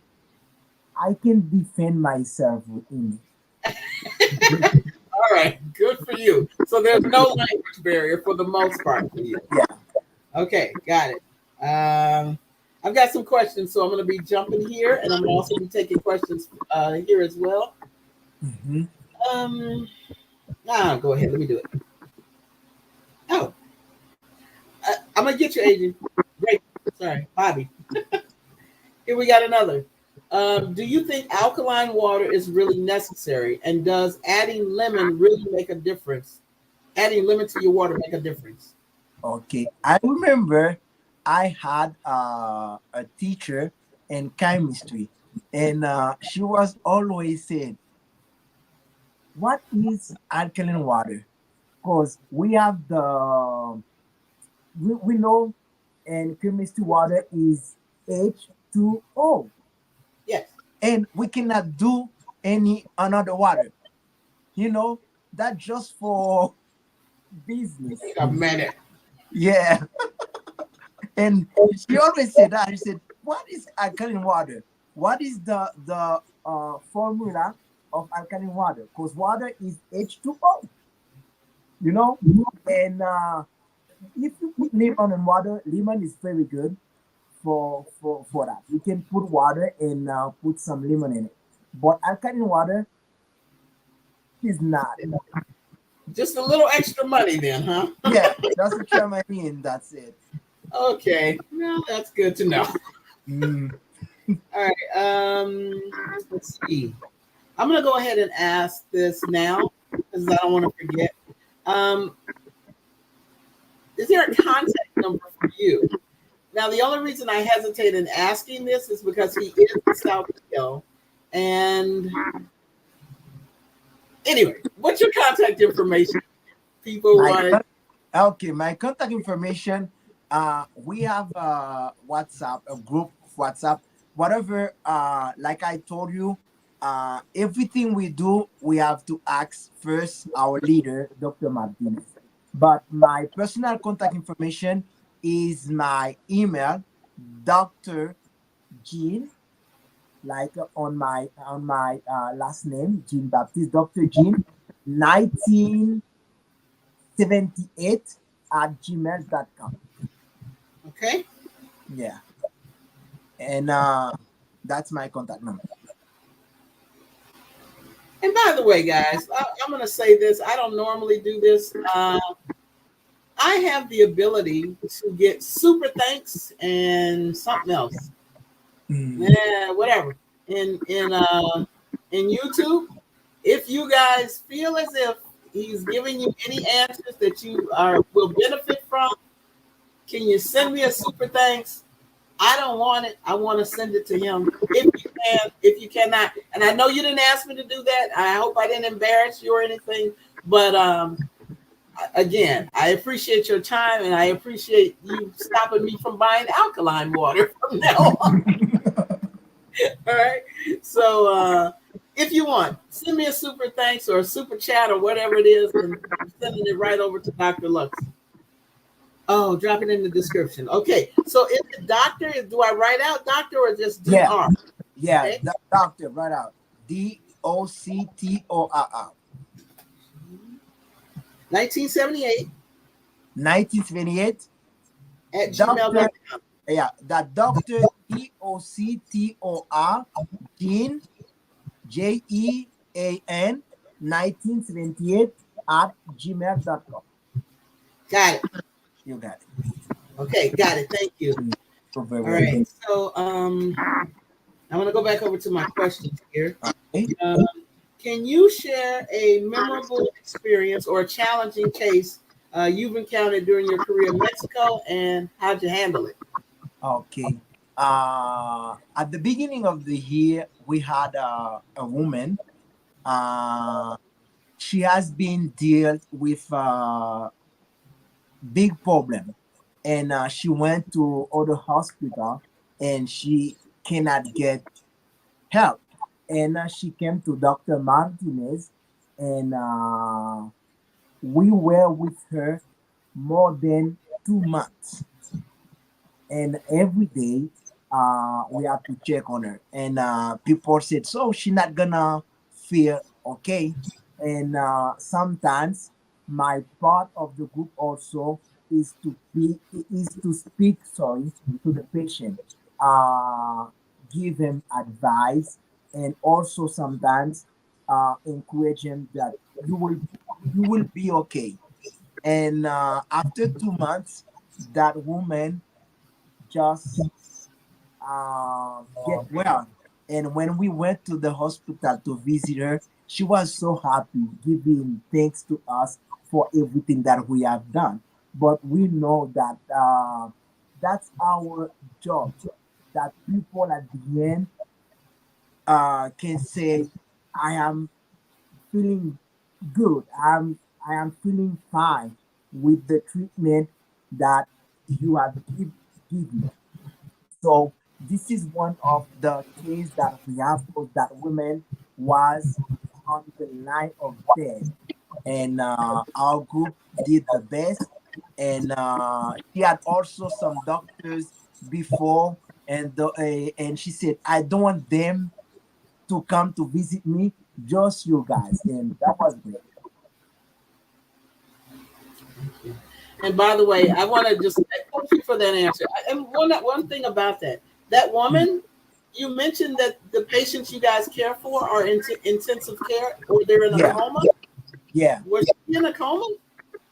I can defend myself in. All right, good for you. So there's no language barrier for the most part for you. Yeah. Okay, got it. I've got some questions, so I'm going to be jumping here, and I'm going to also be taking questions here as well. Hmm. Um, go ahead. Let me do it. Oh, I'm going to get you, Adrian. Great. Sorry, Bobby. Here we got another. Do you think alkaline water is really necessary, and does adding lemon really make a difference? Adding lemon to your water make a difference? Okay. I remember I had a teacher in chemistry, and she was always saying, "What is alkaline water?" Because we have we know, and chemistry water is H2O, Yes. and we cannot do any another water. You know that just for business. Wait a minute. Yeah. And she always said that. She said, "What is alkaline water? What is the formula of alkaline water? Because water is H2O, you know? And if you put lemon in water, lemon is very good for that. You can put water and put some lemon in it. But alkaline water is not. Just a little extra money then, huh? Yeah, that's the Germany and that's it. Okay. Well, that's good to know. Mm. All right. Let's see. I'm gonna go ahead and ask this now because I don't want to forget. Um, is there a contact number for you? Now, the only reason I hesitate in asking this is because he is in South Hill. And anyway, what's your contact information? People My want Okay, my contact information. We have WhatsApp, a group of WhatsApp. Whatever, like I told you, everything we do, we have to ask first our leader, Dr. Martinez. But my personal contact information is my email, Dr. Jean, like on my last name, Jean Baptiste, Dr. Jean, 1978 at gmail.com. okay. Yeah. And that's my contact number. And by the way, guys, I'm going to say this. I don't normally do this. I have the ability to get super thanks and something else. Mm. Yeah, whatever. In YouTube, if you guys feel as if he's giving you any answers that you are will benefit from, can you send me a super thanks? I don't want it. I want to send it to him. If you can, if you cannot, and I know you didn't ask me to do that. I hope I didn't embarrass you or anything. But again, I appreciate your time and I appreciate you stopping me from buying alkaline water from now on. All right. So if you want, send me a super thanks or a super chat or whatever it is, and I'm sending it right over to Dr. Lux. Oh, drop it in the description. Okay. So is it doctor? Do I write out doctor or just Yeah, DR? yeah, Okay. doctor, right out. Doctor 1978 1928. at Doctor, gmail.com. yeah, that Doctor Doctor Jean Jean 1978 at gmail.com. Got it. You got it. Okay. Got it. Thank you. You're very All welcome. right. So I'm going to go back over to my questions here. Okay. Um, can you share a memorable experience or a challenging case you've encountered during your career in Mexico, and how'd you handle it? Okay. At the beginning of the year, we had a woman. Uh, she has been dealt with big problem, and she went to other hospital, and she cannot get help, and she came to Dr. Martinez, and we were with her more than 2 months, and every day we have to check on her, and people said so she not gonna feel okay, and sometimes my part of the group also is to speak, sorry, to the patient, uh, give him advice, and also sometimes encourage him that you will be okay. And after 2 months, that woman just get well. And when we went to the hospital to visit her, she was so happy, giving thanks to us for everything that we have done. But we know that that's our job. That people at the end can say, "I am feeling good. I am feeling fine with the treatment that you have given." So this is one of the case that we have, because that woman was on the line of death, and our group did the best, and she had also some doctors before, and she said, "I don't want them to come to visit me, just you guys," and that was great. And by the way, I want to just thank you for that answer. And one thing about that woman, you mentioned that the patients you guys care for are in intensive care or they're in a Yeah, coma. yeah, Was she in a coma?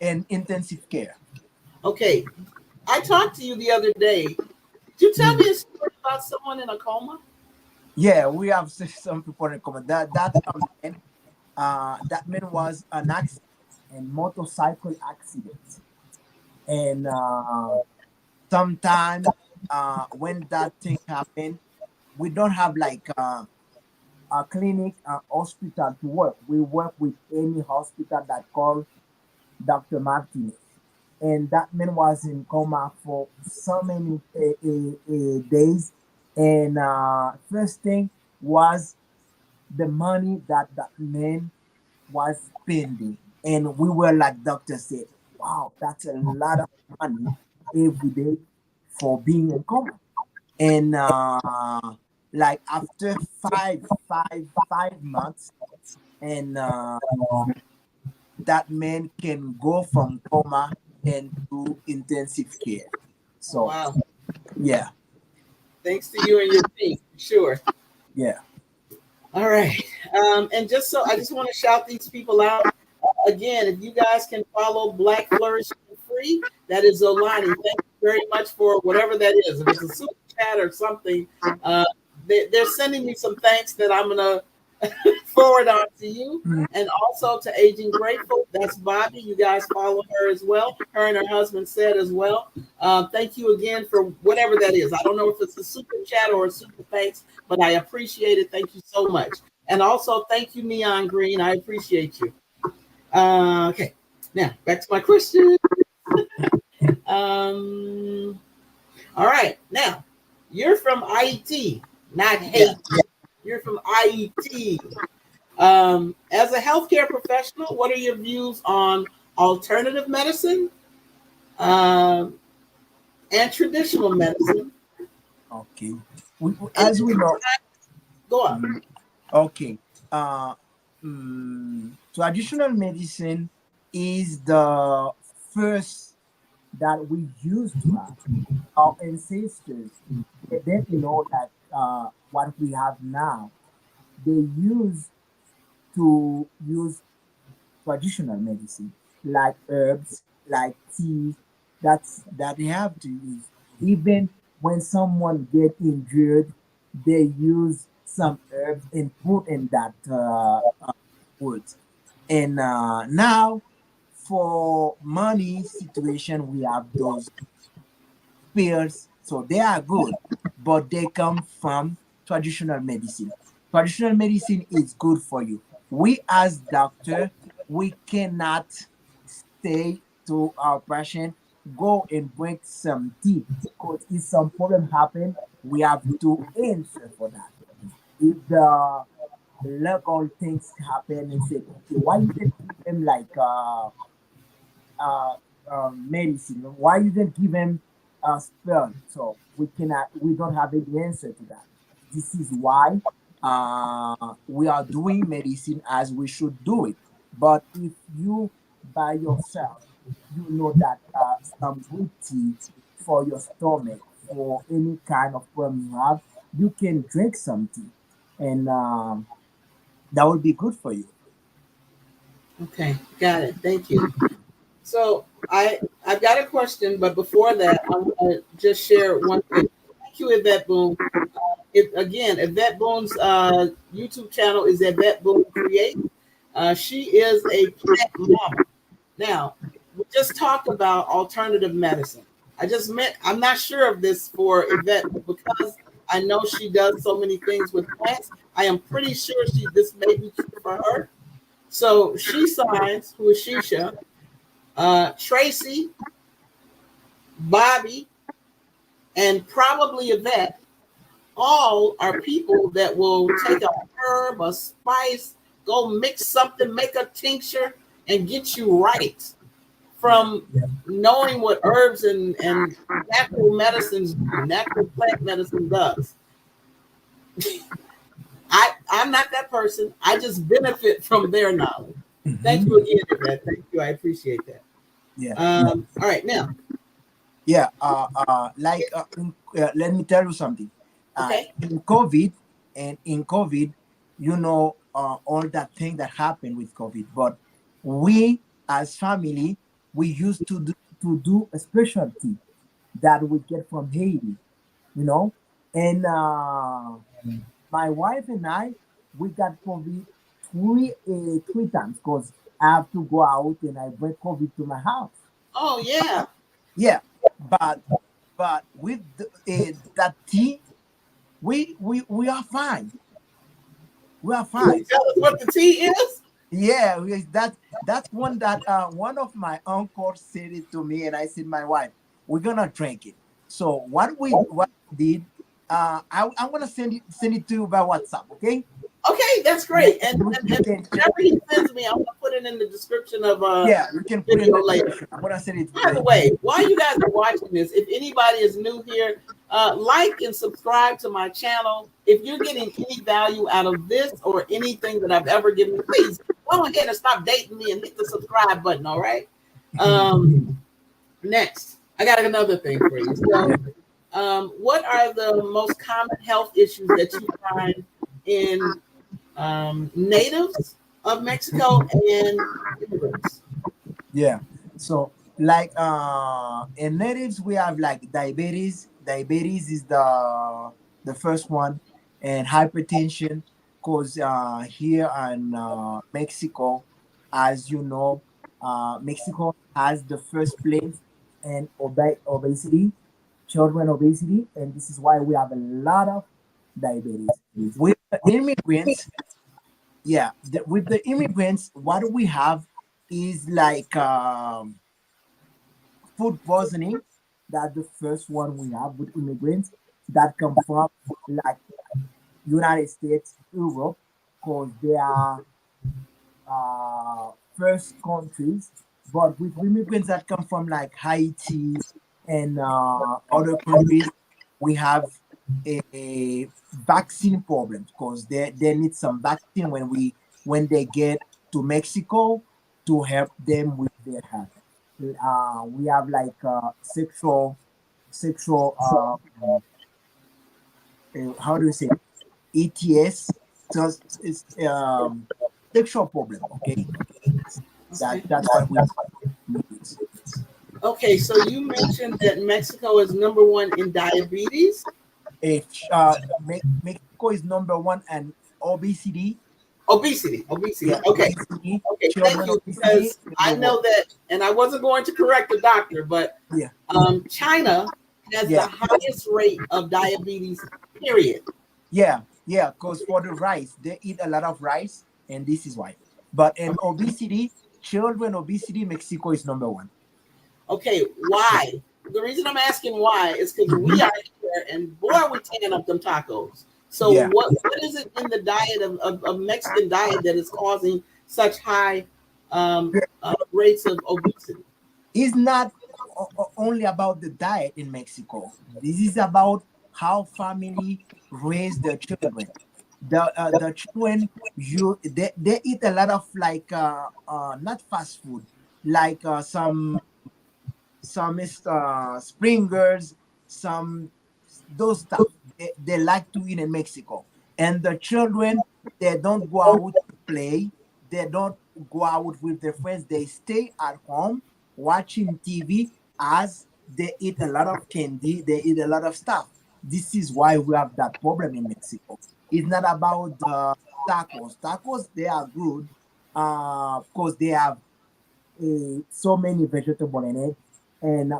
and intensive care. Okay. I talked to you the other day. Did you tell Mm. me a story about someone in a coma? Yeah, we have some people in common. That man was an accident, and motorcycle accident, and sometimes when that thing happen, we don't have like a clinic, hospital to work. We work with any hospital that call Dr. Martinez, and that man was in coma for so many days, and first thing was the money that that man was spending. And we were like, doctor said, wow, that's a lot of money every day for being in coma. And like after 5 months, and that man can go from coma and to intensive care. So Wow. yeah, Thanks to you and your team, sure. yeah. All right. And just so I just want to shout these people out. Again, if you guys can follow Black Flourish Free, that is Zolani. Thank you very much for whatever that is. If it's a super chat or something, uh, they're sending me some thanks that I'm going to forward on to you. And also to Aging Grateful. That's Bobby. You guys follow her as well. Her and her husband said as well. Thank you again for whatever that is. I don't know if it's a super chat or a super thanks, but I appreciate it. Thank you so much. And also, thank you, Neon Green. I appreciate you. Okay, now back to my question. Um, all right, now you're from Haiti, not Yeah. Haiti. You're from Haiti. As a healthcare professional, what are your views on alternative medicine um, and traditional medicine? Okay. And As we know, go on. mm, okay. Traditional medicine is the first that we used to have. Our ancestors, they didn't know that what we have now. They used to use traditional medicine like herbs, like tea. That they have to use. Even when someone get injured, they use some herbs and put in that wood. And now, for money situation, we have those pills, so they are good, but they come from traditional medicine. Traditional medicine is good for you. We as doctor, we cannot say to our patient, go and bring some tea, because if some problem happen, we have to answer for that. If the local things happen and say, okay, why you didn't give them like uh, medicine? Why you didn't give him a sperm? So we don't have any answer to that. This is why we are doing medicine as we should do it. But if you by yourself, you know that some good tea for your stomach, for any kind of problem you have, you can drink some tea, and that will be good for you. Okay, got it. Thank you. So I've got a question, but before that, I want to just share one thing. Thank you, Yvette Boone. If again, Yvette Boone's YouTube channel is Yvette Boone Create. She is a plant mama. Now, we just talked about alternative medicine. I'm not sure of this for Yvette, but because I know she does so many things with plants, I am pretty sure this may be true for her. So she signs, who is Shisha, Tracy, Bobby, and probably Yvette, all are people that will take a herb, a spice, go mix something, make a tincture, and get you right Yeah. from knowing what herbs and natural medicines do, natural plant medicine does. I'm not that person. I just benefit from their knowledge. Thank Mhm. you again, Yvette. Thank you. I appreciate that. Yeah. All right, now, Yeah, let me tell you something. okay. In COVID, in COVID, all that thing that happened with COVID. But we, as family, we used to do a specialty that we get from Haiti, you know. And my wife and I, we got COVID three times, because I have to go out and I bring COVID to my house. Oh yeah. Yeah, but with that tea, we are fine. We are You want fine. to tell us what the tea is? Yeah, that's one that one of my uncles said it to me, and I said, my wife, we're gonna drink it. So what we did, I'm gonna send it to you by WhatsApp, okay? Okay, that's And great. And, you, and, you and can check. whenever he sends me, I'm gonna put it in the description of Yeah, you can put it in video the later. description. I'm gonna send it. By the way, while you guys are watching this, if anybody is new here, like and subscribe to my channel. If you're getting any value out of this or anything that I've ever given, please go ahead and stop dating me and hit the subscribe button. All right. Next, I got another thing for you. Yeah. So, what are the most common health issues that you find in natives of Mexico and immigrants. Yeah. So like in natives we have like diabetes. Diabetes is the first one, and hypertension, because here in Mexico, as you know, Mexico has the first place in obesity, children obesity, and this is why we have a lot of diabetes. With the immigrants, yeah, with the immigrants, what we have is like food poisoning. That's the first one we have with immigrants that come from like United States, Europe, because they are first countries. But with immigrants that come from like Haiti and other countries, we have a vaccine problem, because they need some vaccine when they get to Mexico to help them with their health. We have like sexual how do you say, ETS, just it's sexual problem. Okay, Okay. that's what we use. Okay, so you mentioned that Mexico is number one in diabetes. If Mexico is number one, and obesity, Obesity. yeah, Okay. obesity, Okay, thank children you. obesity, Because number I one. know that, and I wasn't going to correct the doctor, but Yeah, China has the yeah, highest rate of diabetes, period. yeah. Because for the rice, they eat a lot of rice, and this is why. But in obesity, children obesity, Mexico is number one. Okay, why? The reason I'm asking why is because we Mhm. are here, and boy, are we tearing up them tacos. So, Yeah. what is it in the diet of Mexican diet that is causing such high rates of obesity? It's not only about the diet in Mexico. This is about how family raise their children. The children, they eat a lot of like not fast food, like some springers, some those stuff they like to eat in Mexico. And the children, they don't go out to play, they don't go out with their friends, they stay at home watching TV, as they eat a lot of candy, they eat a lot of stuff. This is why we have that problem in Mexico. It's not about the tacos. Tacos, they are good because they have so many vegetable in it, and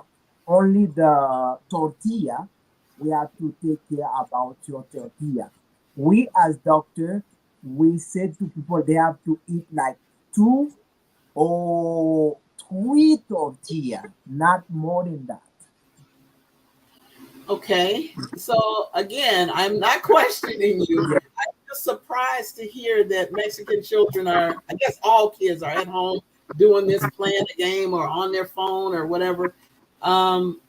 only the tortilla, we have to take care about your tortilla. We as doctor, we said to people they have to eat like two or three tortilla, not more than that. Okay, so again, I'm not questioning you. Yeah, I'm just surprised to hear that Mexican children are, I guess all kids are at home doing this, playing a game or on their phone or whatever. I'm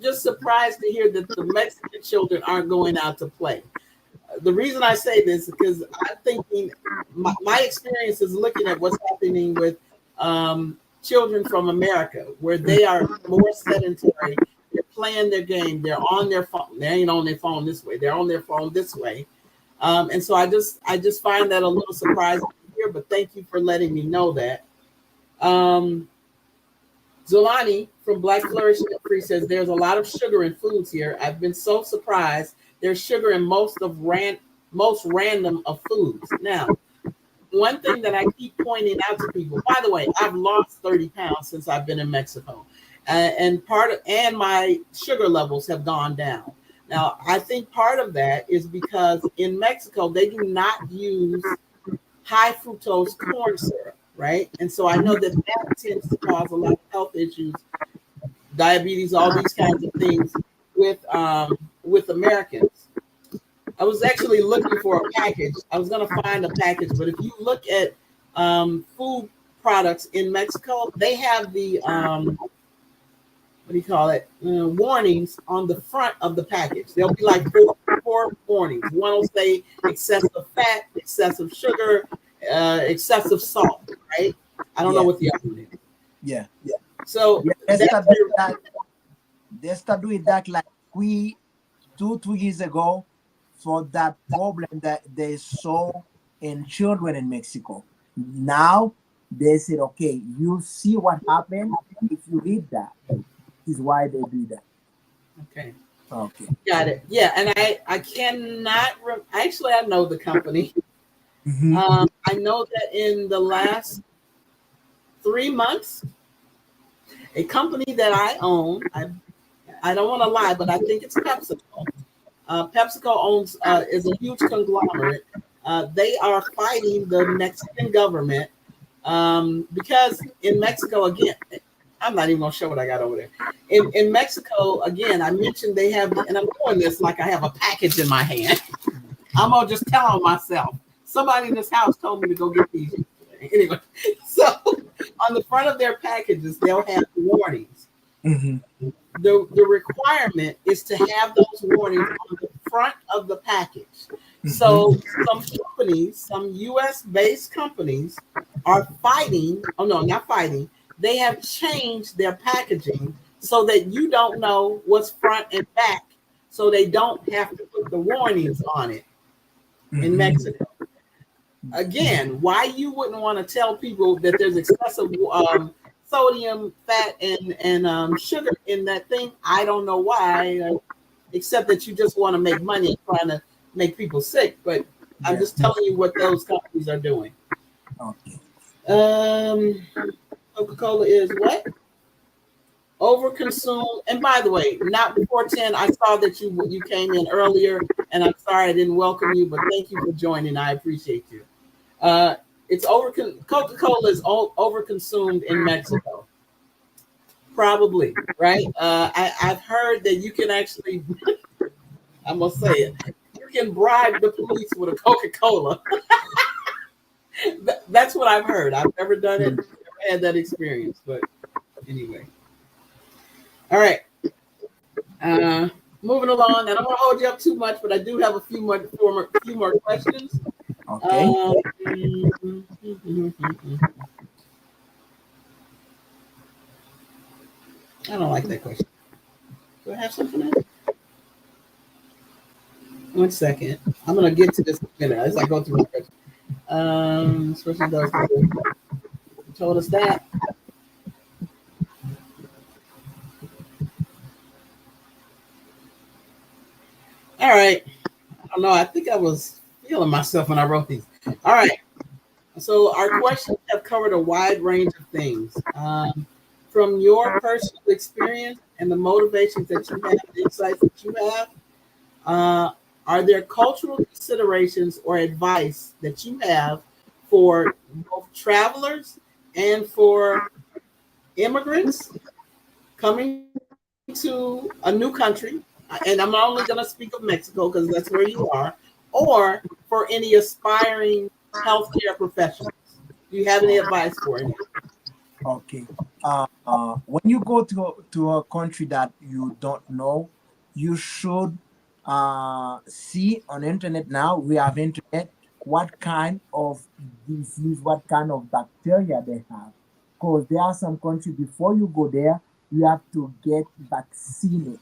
just surprised to hear that the Mexican children aren't going out to play. The reason I say this is because I'm thinking my experience is looking at what's happening with children from America, where they are more sedentary. They're playing their game. They're on their phone. They ain't on their phone this way. They're on their phone this way. And so I just find that a little surprising to hear. But thank you for letting me know that. Um, Zolani from Black Flourish Free says there's a lot of sugar in foods here. I've been so surprised. There's sugar in most random of foods. Now, one thing that I keep pointing out to people. By the way, I've lost 30 pounds since I've been in Mexico, and my sugar levels have gone down. Now, I think part of that is because in Mexico they do not use high fructose corn syrup, right? And so I know that that tends to cause a lot of health issues, diabetes, all these kinds of things with Americans. I was actually looking for a package. I was going to find a package, but if you look at food products in Mexico, they have the what do you call it? Warnings on the front of the package. There'll be like four warnings. One will say excessive fat, excessive sugar, excessive salt. Right? I don't know yeah, what the other one is. yeah, So yeah. that's your, They start doing that like we 2 2 years ago, for that problem that they saw and children in Mexico. Now they said, okay, you see what happened if you read that. This is why they do that. Okay. Okay. Got it. Yeah, and I cannot. Actually, I know the company. Mm-hmm. I know that in the last 3 months, a company that I own. I don't want to lie, but I think it's PepsiCo. PepsiCo owns is a huge conglomerate. They are fighting the Mexican government because in Mexico again. I'm not even gonna show what I got over there. In Mexico, again, I mentioned they have, and I'm doing this like I have a package in my hand. I'm gonna just tell on myself. Somebody in this house told me to go get these. Anyway, so on the front of their packages, they'll have warnings. Mm-hmm. The requirement is to have those warnings on the front of the package. So Mm-hmm. some companies, some US based companies are fighting, oh no, not fighting, they have changed their packaging so that you don't know what's front and back, so they don't have to put the warnings on it in Mm-hmm. Mexico. Again, why you wouldn't want to tell people that there's excessive sodium, fat, and sugar in that thing? I don't know why, except that you just want to make money and trying to make people sick. But I'm Yeah. just telling you what those companies are doing. Okay. Um, Coca-Cola is what? Overconsumed. And by the way, not before 10. I saw that you came in earlier, and I'm sorry I didn't welcome you, but thank you for joining. I appreciate you. Uh, it's over. Coca-Cola is overconsumed in Mexico. Probably, right? I've heard that you can actually, I'm gonna say it, you can bribe the police with a Coca-Cola. That's what I've heard. I've never done it, never had that experience, but anyway. All right. Uh, Moving along. I don't want to hold you up too much, but I do have a few more questions. Okay. Um, I don't like that question. Do I have something else? 1 second. I'm gonna get to this in a minute as I go through my question. This person does told us that. All right. I don't know. I think I was feeling myself when I wrote these. All right. So our questions have covered a wide range of things. From your personal experience and the motivations that you have, the insights that you have, uh, are there cultural considerations or advice that you have for both travelers and for immigrants coming to a new country? And I'm only going to speak of Mexico because that's where you are, or for any aspiring healthcare professionals. Do you have any Oh, advice for any? okay. When you go to a country that you don't know, you should see on internet. Now we have internet. What kind of disease, what kind of bacteria they have? Because there are some countries before you go there, you have to get vaccinated,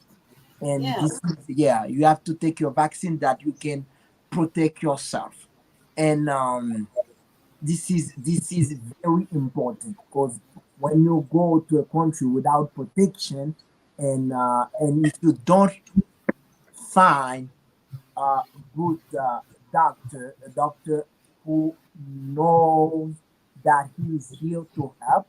and Yeah, this is, yeah, you have to take your vaccine that you can protect yourself, and this is very important because when you go to a country without protection, and if you don't find a good a doctor who knows that he is here to help,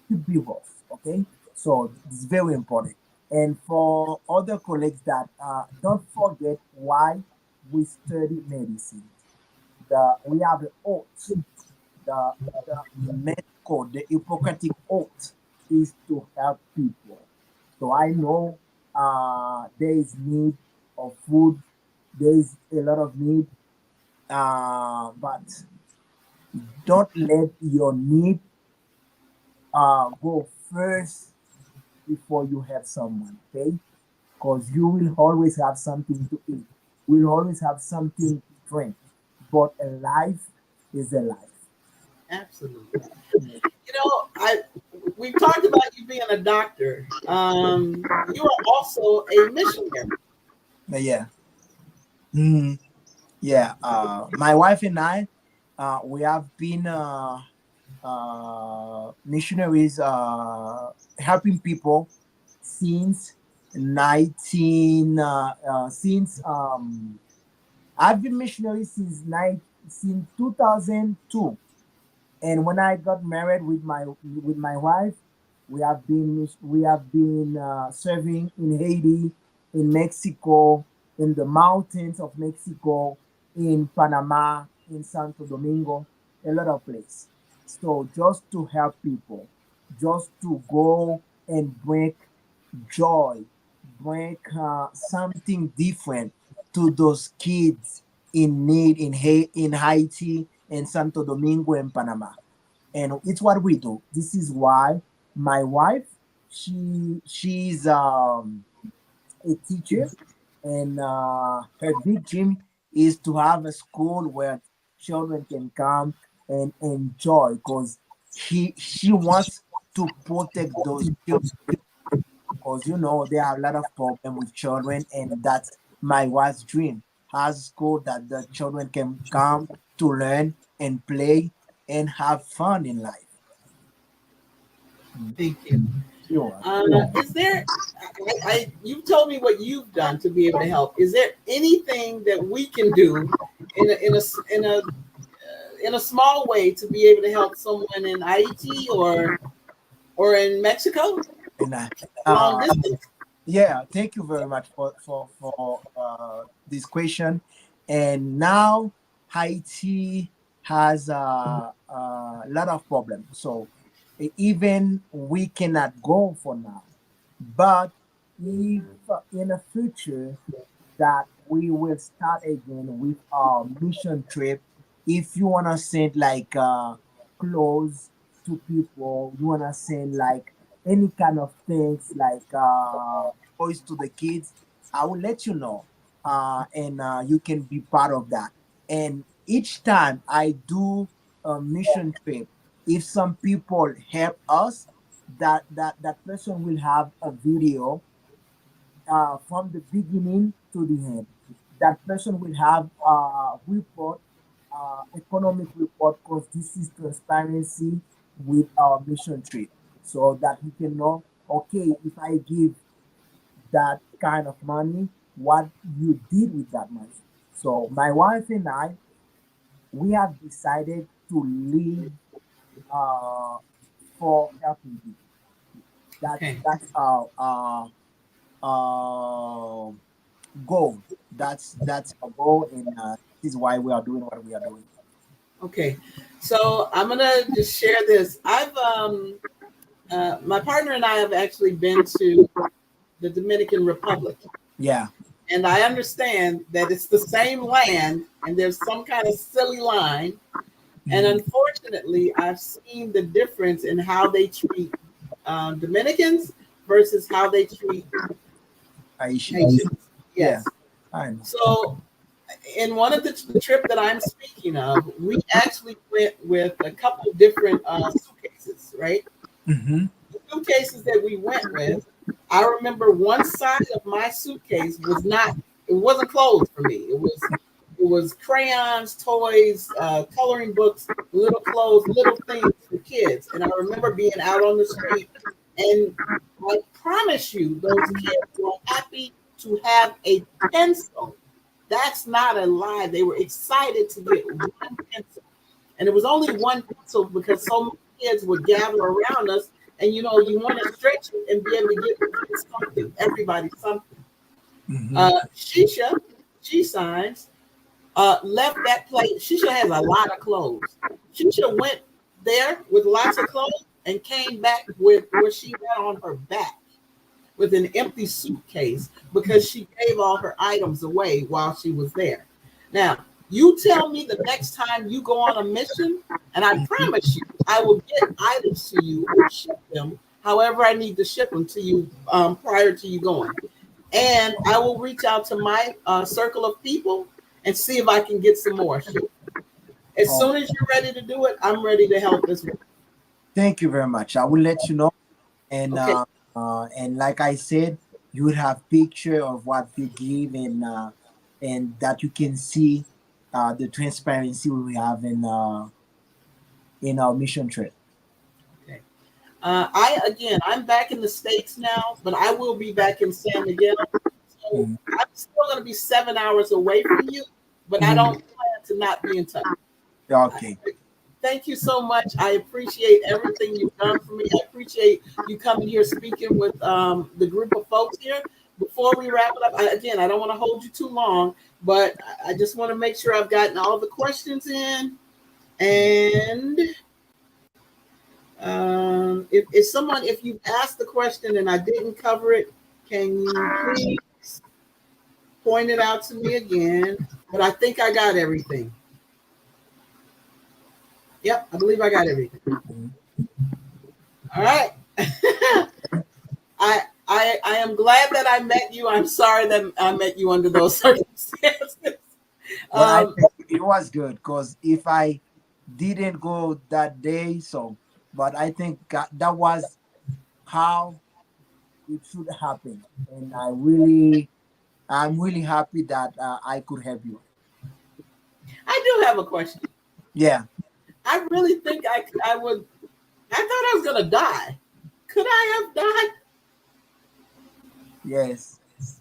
to be rough. Okay, so it's very important. And for other colleagues that don't forget why we study medicine. We have the oath, the the medical, the Hippocratic oath is to help people. So I know there is need of food, there is a lot of need, but don't let your need go first before you help someone, okay? Because you will always have something to eat, will always have something to drink, but a life is a life. absolutely. You know, I we've talked about you being a doctor. You are also a missionary. Yeah. Mhm. Yeah, my wife and I, we have been missionaries helping people since 19 since I've been missionary since 2002. And when I got married with my wife, we have been serving in Haiti, in Mexico, in the mountains of Mexico, in Panama, in Santo Domingo, a lot of places. So just to help people, just to go and bring joy, bring something different to those kids in need in Haiti, in Santo Domingo, and Panama. And it's what we do. This is why my wife, she's a teacher, and her big dream is to have a school where children can come and enjoy, because she wants to protect those children, because you know there are a lot of problem with children, and that's my wife's dream, has school that the children can come to learn and play and have fun in life. Mm. Thank you. Sure. Is there? You've told me what you've done to be able to help. Is there anything that we can do in a small way to be able to help someone in Haiti or in Mexico And long uh, distance? yeah, thank you very much for this question. And now Haiti has a lot of problems, so even we cannot go for now. But if in the future that we will start again with our mission trip, if you wanna send like clothes to people, you wanna send like any kind of things like toys to the kids, I will let you know, and you can be part of that. And each time I do a mission trip, if some people help us, that person will have a video from the beginning to the end. That person will have a report, economic report, because this is transparency with our mission trip, so that he can know, okay, if I give that kind of money, what you did with that money. So my wife and I, we have decided to live uh, for helping people. Okay. That's our uh, goal. That's our goal, and this is why we are doing what we are doing. Okay. So I'm gonna just share this. I've my partner and I have actually been to the Dominican Republic. Yeah. And I understand that it's the same land and there's some kind of silly line. And Mhm. unfortunately, I've seen the difference in how they treat Dominicans versus how they treat Haitians. Haitians. Yeah, Yes. I know. So, in one of the trip that I'm speaking of, we actually went with a couple different suitcases, right? Hmm. The suitcases that we went with, I remember one side of my suitcase was not, it wasn't clothes for me. It was crayons, toys, coloring books, little clothes, little things for kids. And I remember being out on the street, and I promise you, those kids were happy to have a pencil. That's not a lie. They were excited to get one pencil. And it was only one pencil because so many kids would gather around us. And you want to stretch it and be able to give the kids something, everybody something. Hmm. Shisha, she signs, left that place. Shisha has a lot of clothes. Shisha went there with lots of clothes and came back with what she had on her back with an empty suitcase because she gave all her items away while she was there. Now, you tell me the next time you go on a mission, and I promise you, I will get items to you or ship them however I need to ship them to you prior to you going. And I will reach out to my circle of people and see if I can get some more shipped. As Oh, soon as you're ready to do it, I'm ready to help as well. thank you very much. I will let you know, and Okay. like I said, you would have picture of what you give, and that you can see. the transparency we have in our mission trip. Okay. I'm back in the States now, but I will be back in San Miguel. So Mhm. I'm still going to be 7 hours away from you, but I don't plan to not be in touch. Okay. Thank you so much. I appreciate everything you've done for me. I appreciate you coming here speaking with the group of folks here. Before we wrap it up, I don't want to hold you too long, but I just want to make sure I've gotten all the questions in. And if you've asked the question and I didn't cover it, can you please point it out to me again? But I think I got everything. Yep, I believe I got everything. All right. I am glad that I met you. I'm sorry that I met you under those circumstances. But I think it was good because if I didn't go that day, but I think that was how it should happen, and I'm really happy that I could help you. I do have a question. Yeah. I really think I would. I thought I was gonna die. Could I have died? Yes.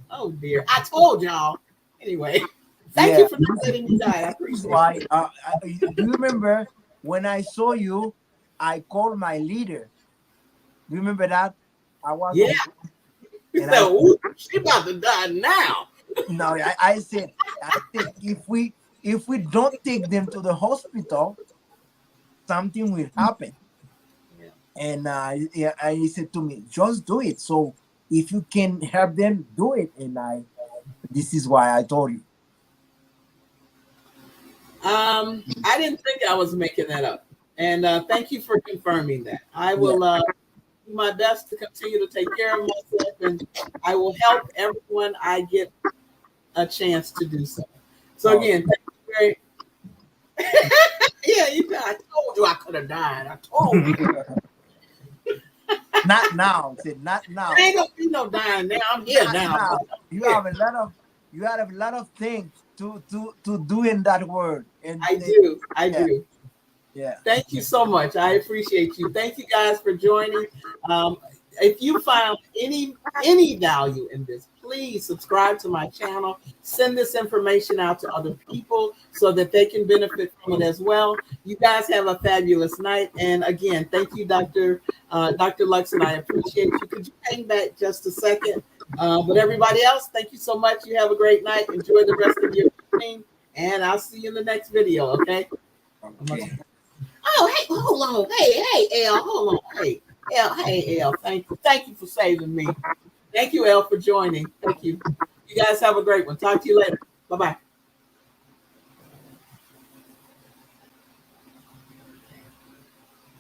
Oh dear! I told y'all. Anyway, thank Yeah. you for not letting me die. I This is appreciate why. it. Do you remember when I saw you? I called my leader. Do you remember that? I was Yeah. on, He and said, "Ooh, she about to die now." no, I said if we don't take them to the hospital, something will happen. Yeah. And yeah, and he said to me, just do it. So if you can help them, do it. And this is why I told you. I didn't think I was making that up, and thank you for confirming that. I Yeah. will do my best to continue to take care of myself, and I will help everyone I get a chance to do so. So Oh, again, thank you very. Yeah, I told you I could have died. I told you. not now. Said not There now. ain't gonna be no dying now. I'm here Not now. now. You Yeah, have a lot of things to do in that word. And I do. I yeah, do. yeah. Thank you so much. I appreciate you. Thank you guys for joining. Um, if you found any value in this, please subscribe to my channel. Send this information out to other people so that they can benefit from it as well. You guys have a fabulous night. And again, thank you, Dr. Luckson. I appreciate you. Could you hang back just a second? But everybody else, thank you so much. You have a great night. Enjoy the rest of your evening. And I'll see you in the next video. Okay. Okay. Oh, hey, hold on. Hey, L, hold on. Hey, L, thank you for saving me. Thank you, L, for joining. Thank you. You guys have a great one. Talk to you later. Bye-bye.